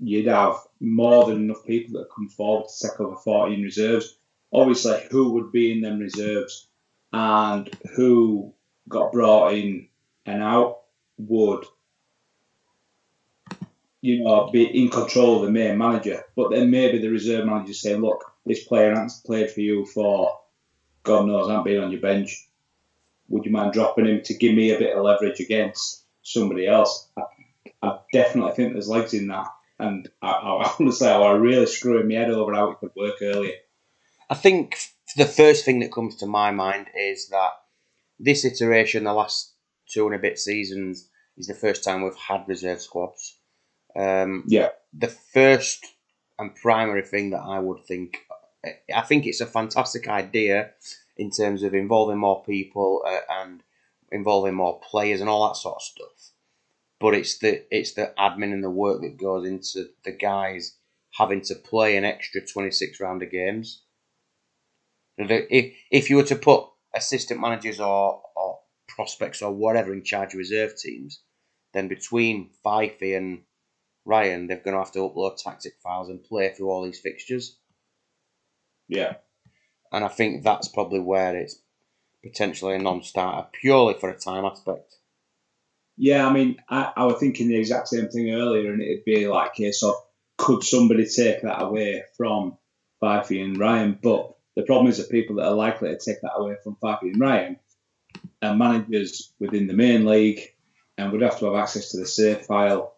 you'd have more than enough people that come forward to take over 14 reserves. Obviously, who would be in them reserves and who got brought in and out would, be in control of the main manager. But then maybe the reserve manager say, look, this player hasn't played for you for, God knows, hasn't been on your bench. Would you mind dropping him to give me a bit of leverage against somebody else? I definitely think there's legs in that. And I honestly, I was really screwing my head over how it could work earlier. I think the first thing that comes to my mind is that this iteration, the last 2 and a bit seasons, is the first time we've had reserve squads. The first and primary thing that I would think, I think it's a fantastic idea in terms of involving more people and involving more players and all that sort of stuff. But it's the admin and the work that goes into the guys having to play an extra 26 round of games. If you were to put assistant managers or prospects or whatever in charge of reserve teams, then between Fifey and Ryan, they're going to have to upload tactic files and play through all these fixtures. Yeah. And I think that's probably where it's potentially a non-starter, purely for a time aspect. Yeah, I mean, I was thinking the exact same thing earlier, and it'd be like a case of, could somebody take that away from Fifey and Ryan? But the problem is the people that are likely to take that away from Fifey and Ryan are managers within the main league, and would have to have access to the save file,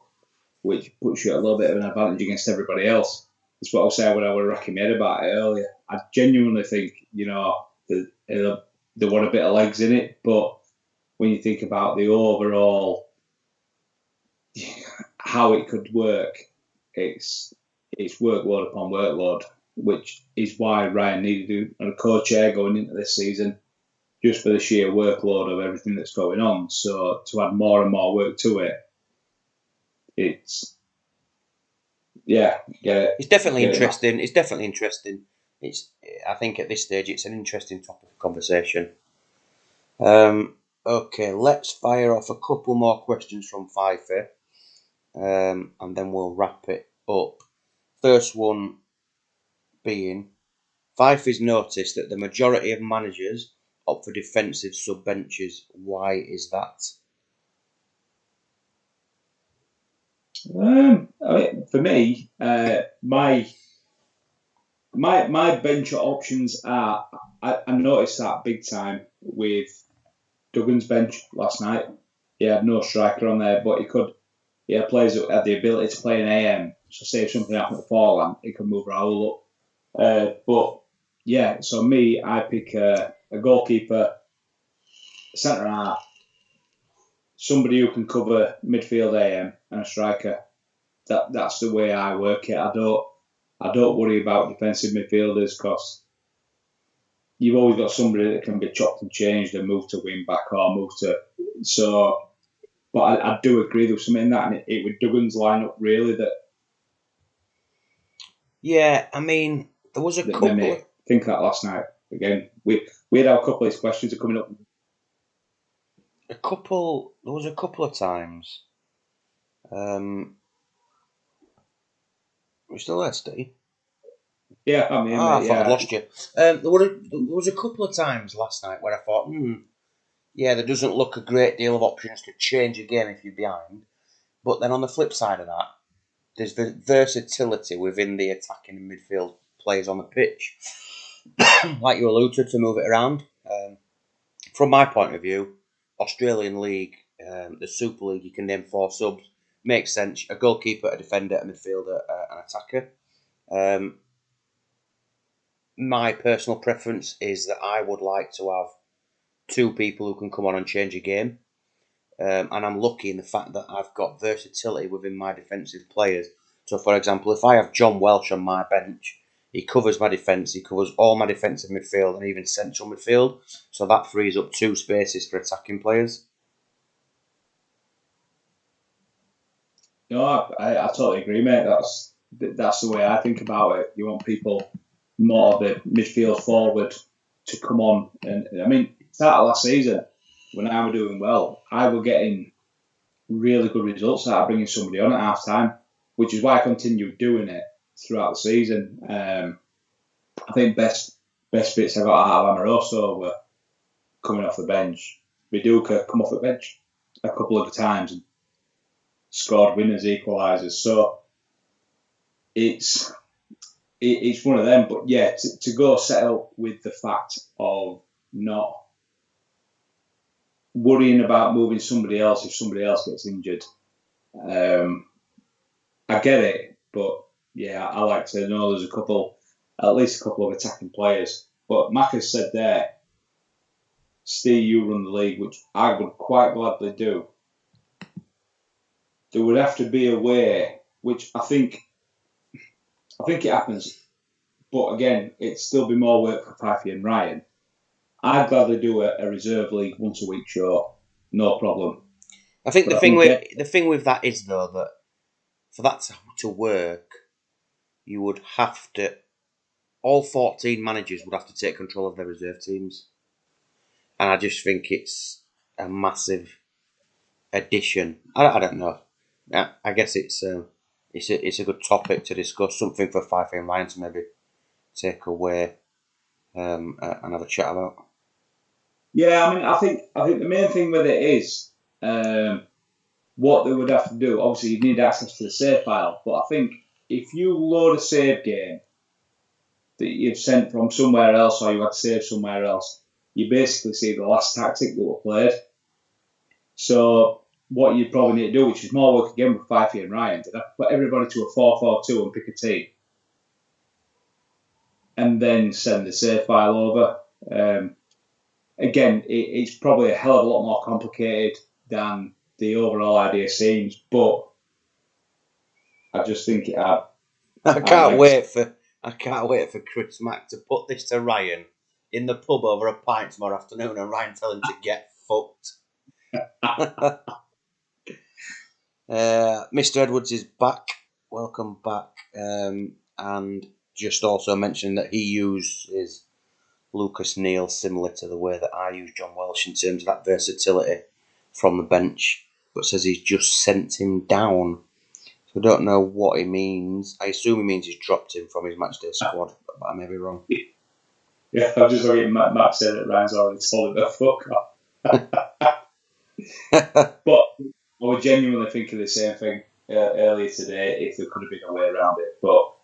which puts you at a little bit of an advantage against everybody else. That's what I was saying when I was racking my head about it earlier. I genuinely think, there were a bit of legs in it, but when you think about the overall, how it could work, it's workload upon workload, which is why Ryan needed a co-chair going into this season, just for the sheer workload of everything that's going on. So to add more and more work to it, it's definitely interesting. It's definitely interesting. I think at this stage it's an interesting topic of conversation. Okay, let's fire off a couple more questions from Fifey, and then we'll wrap it up. First one being, Fifey's noticed that the majority of managers opt for defensive sub-benches. Why is that? For me, my bench options are. I noticed that big time with Duggan's bench last night. He had no striker on there, but he had players that had the ability to play an AM. So say if something happened to Forlan, he could move Raul up. But yeah, so me, I pick a goalkeeper, centre half, somebody who can cover midfield AM, and a striker. That's the way I work it. I don't worry about defensive midfielders because you've always got somebody that can be chopped and changed and moved to wing back or move to. So, but I do agree with something in that, and it with Duggan's lineup really that. Yeah, I mean, there was a couple. Made me think that last night again. We had our couple of these questions are coming up. There was a couple of times. We're still there, Steve? Yeah, I'm here, I mate. thought I'd lost you. There was a couple of times last night where I thought, there doesn't look a great deal of options to change a game if you're behind. But then on the flip side of that, there's the versatility within the attacking and midfield players on the pitch, like you alluded to, move it around. From my point of view, Australian League, the Super League, you can name 4 subs. Makes sense. A goalkeeper, a defender, a midfielder, an attacker. My personal preference is that I would like to have 2 people who can come on and change a game. And I'm lucky in the fact that I've got versatility within my defensive players. So, for example, if I have John Welsh on my bench, he covers my defence, he covers all my defensive midfield and even central midfield. So that frees up 2 spaces for attacking players. No, I totally agree, mate. That's the way I think about it. You want people more of the midfield forward to come on. And I mean, start of last season, when I was doing well, I was getting really good results out of bringing somebody on at half time, which is why I continued doing it throughout the season. I think best bits I got out of Amoroso were coming off the bench. Viduka come off the bench a couple of times and scored winners, equalisers. So it's one of them. But yeah, to go settle with the fact of not worrying about moving somebody else if somebody else gets injured. I get it, but yeah, I like to know there's at least a couple of attacking players. But Mac has said there, Steve, you run the league, which I would quite gladly do. There would have to be a way, which I think it happens, but again, it'd still be more work for Pifey and Ryan. I'd gladly do a reserve league once a week show, no problem. I think the thing with that is though that for that to work, you would have to. All 14 managers would have to take control of their reserve teams, and I just think it's a massive addition. I don't know. I guess it's a good topic to discuss. Something for Fife and Ryan to maybe take away and have a chat about. Yeah, I mean, I think the main thing with it is what they would have to do. Obviously, you need access to the save file, but I think if you load a save game that you've sent from somewhere else or you had to save somewhere else, you basically see the last tactic that were played. So what you probably need to do, which is more work again with Fifey and Ryan, to put everybody to a 4-4-2 and pick a team, and then send the save file over. Again, it's probably a hell of a lot more complicated than the overall idea seems, but I just think it had. I can't wait for Chris Mack to put this to Ryan in the pub over a pint tomorrow afternoon, and Ryan tell him to get fucked. Mr. Edwards is back. Welcome back. And just also mentioning that he uses Lucas Neal similar to the way that I use John Welsh in terms of that versatility from the bench, but says he's just sent him down. So I don't know what he means. I assume he means he's dropped him from his matchday squad, but I may be wrong. Yeah, I'm just looking at Matt said that Ryan's already told him the fuck off. But I was genuinely thinking the same thing earlier today if there could have been a way around it. But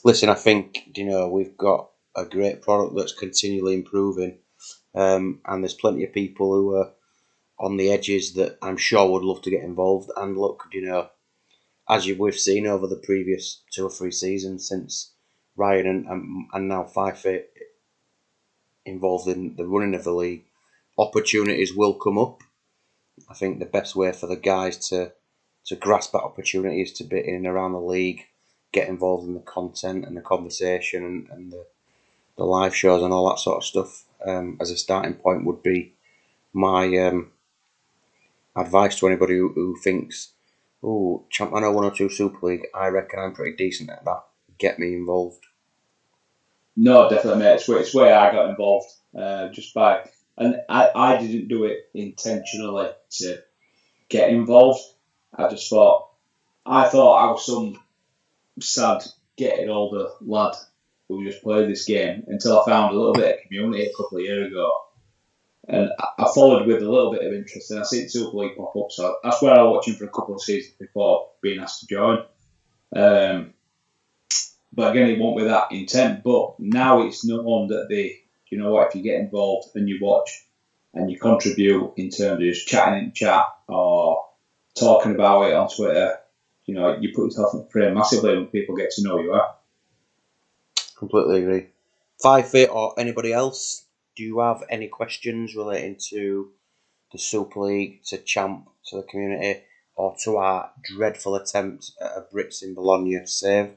listen, I think we've got a great product that's continually improving, and there's plenty of people who are on the edges that I'm sure would love to get involved. And look, as we've seen over the previous 2 or 3 seasons since Ryan and now Fife involved in the running of the league, opportunities will come up. I think the best way for the guys to grasp that opportunity is to be in and around the league, get involved in the content and the conversation and the live shows and all that sort of stuff. As a starting point would be my advice to anybody who thinks, oh, Champion 102 Super League, I reckon I'm pretty decent at that. Get me involved. No, definitely, mate. It's where I got involved just by... And I didn't do it intentionally to get involved. I thought I was some sad, getting older lad who just played this game until I found a little bit of community a couple of years ago. And I followed with a little bit of interest, and I see the Super League pop up. So that's where I watched him for a couple of seasons before being asked to join. But again, it won't be that intent. But now it's known that you know what, if you get involved and you watch and you contribute in terms of just chatting in chat or talking about it on Twitter, you know, you put yourself in the frame massively when people get to know you. Completely agree. 5-Fit or anybody else, do you have any questions relating to the Super League, to Champ, to the community, or to our dreadful attempt at a Brits in Bologna save?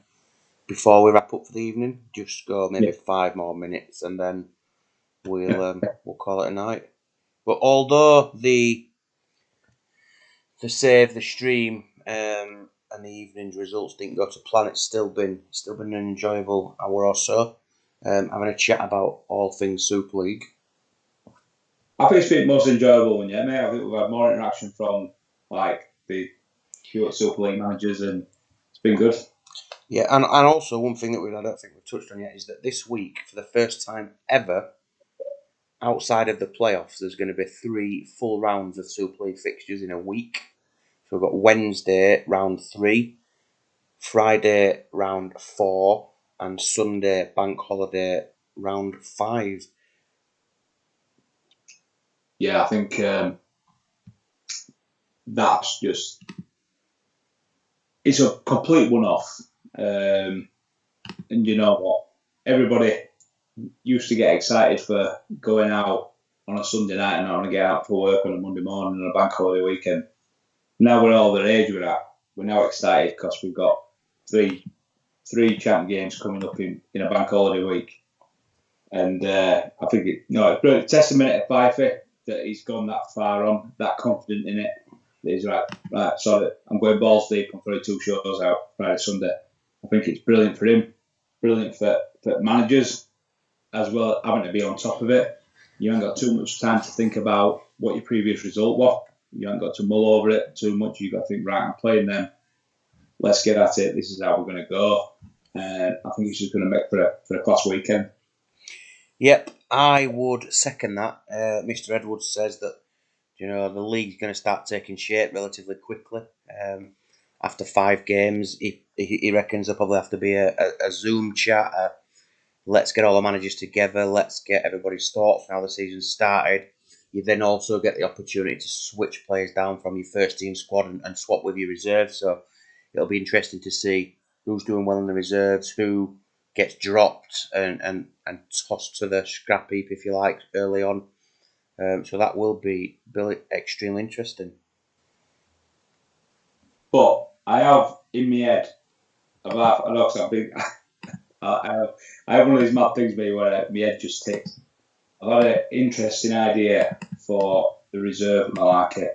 Before we wrap up for the evening, just go maybe 5 more minutes and then we'll call it a night. But although the save, the stream, and the evening's results didn't go to plan, it's still been an enjoyable hour or so. Having a chat about all things Super League. I think it's been the most enjoyable one, yeah, mate. I think we've had more interaction from like the few Super League managers, and it's been good. Yeah, and also one thing that I don't think we've touched on yet is that this week, for the first time ever, outside of the playoffs, there's going to be 3 full rounds of Super League fixtures in a week. So we've got Wednesday, round 3, Friday, round 4, and Sunday, bank holiday, round 5. Yeah, I think that's just, it's a complete one-off. And you know what? Everybody used to get excited for going out on a Sunday night and not want to get out for work on a Monday morning on a bank holiday weekend. Now we're all the age we're at. We're now excited because we've got three champ games coming up in a bank holiday week. And I think it's a testament to Fifey that he's gone that far on, that confident in it. That he's right, sorry, I'm going balls deep on 2 shows out Friday, Sunday. I think it's brilliant for him, brilliant for managers as well, having to be on top of it. You haven't got too much time to think about what your previous result was. You haven't got to mull over it too much. You've got to think, right, I'm playing them. Let's get at it. This is how we're going to go. And I think it's just going to make for a class weekend. Yep, I would second that. Mr. Edwards says that the league's going to start taking shape relatively quickly. After 5 games, he reckons there'll probably have to be a Zoom chat. Let's get all the managers together. Let's get everybody's thoughts on how the season started. You then also get the opportunity to switch players down from your first team squad and swap with your reserves. So it'll be interesting to see who's doing well in the reserves, who gets dropped and tossed to the scrap heap, if you like, early on. So that will be extremely interesting. But I have in my head, I know because I'm big. I have one of these mad things where my head just ticks. I've had an interesting idea for the reserve malarkey.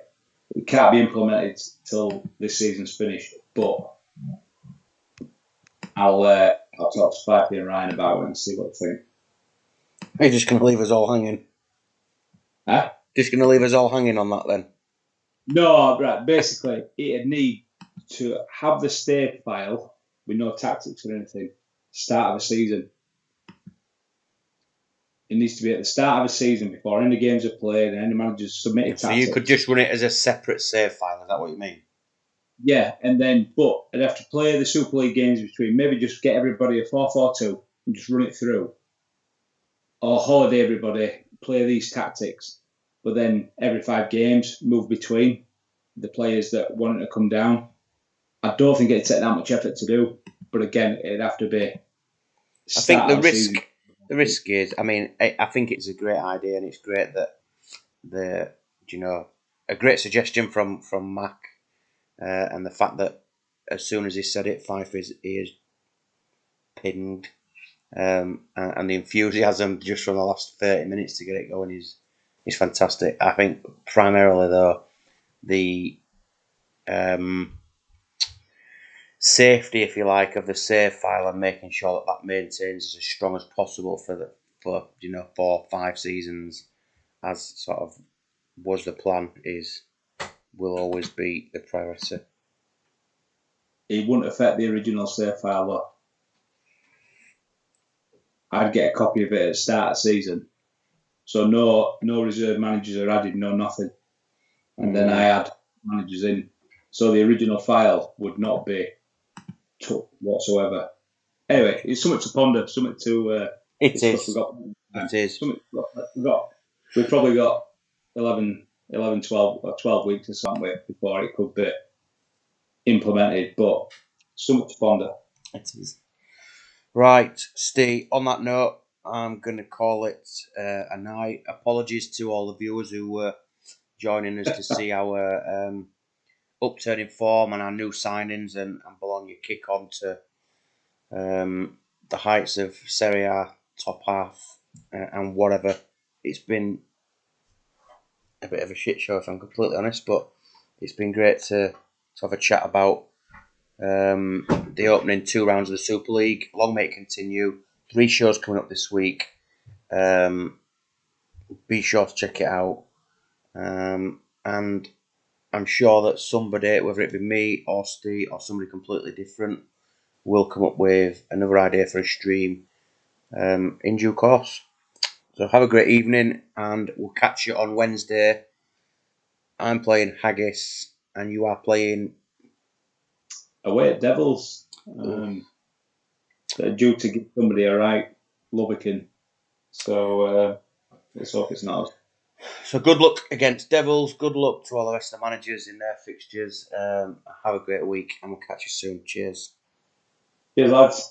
It can't be implemented till this season's finished, but I'll talk to Spikey and Ryan about it and see what they think. Are you just going to leave us all hanging? Huh? Just going to leave us all hanging on that then? No, right. Basically, it'd need to have the state file with no tactics or anything. Start of the season. It needs to be at the start of the season before any games are played and any managers submitted tactics. So you could just run it as a separate save file. Is that what you mean? Yeah, and then but I'd have to play the Super League games between. Maybe just get everybody a 4-4-2 and just run it through, or holiday everybody, play these tactics, but then every 5 games move between the players that want to come down. I don't think it'd take that much effort to do, but again, it'd have to be. I think the risk is. I mean, I think it's a great idea, and it's great that a great suggestion from Mac, and the fact that as soon as he said it, Fife is pinned, and the enthusiasm just from the last 30 minutes to get it going is fantastic. I think primarily though the safety, if you like, of the save file and making sure that maintains as strong as possible for 4 or 5 seasons, as sort of was the plan, will always be the priority. It wouldn't affect the original save file though. I'd get a copy of it at the start of the season, So no reserve managers are added, no nothing. And then I add managers in. So the original file would not be touched whatsoever. Anyway, it's something to ponder, something to It discuss. is. It is. We've probably got 11, 12, or 12 weeks or something before it could be implemented, but something to ponder. It is. Right, Steve, on that note, I'm going to call it a night. Apologies to all the viewers who were joining us to see our upturn in form and our new signings and Bologna kick on to the heights of Serie A top half and whatever. It's been a bit of a shit show, if I'm completely honest, but it's been great to have a chat about the opening 2 rounds of the Super League. Long may it continue. 3 shows coming up this week. Be sure to check it out. And I'm sure that somebody, whether it be me or Steve or somebody completely different, will come up with another idea for a stream in due course. So have a great evening, and we'll catch you on Wednesday. I'm playing Haggis, and you are playing away at Devils. They're due to give somebody a right Lubbock. So let's hope it's not. So good luck against Devils. Good luck to all the rest of the managers in their fixtures. Have a great week, and we'll catch you soon. Cheers. Cheers, lads.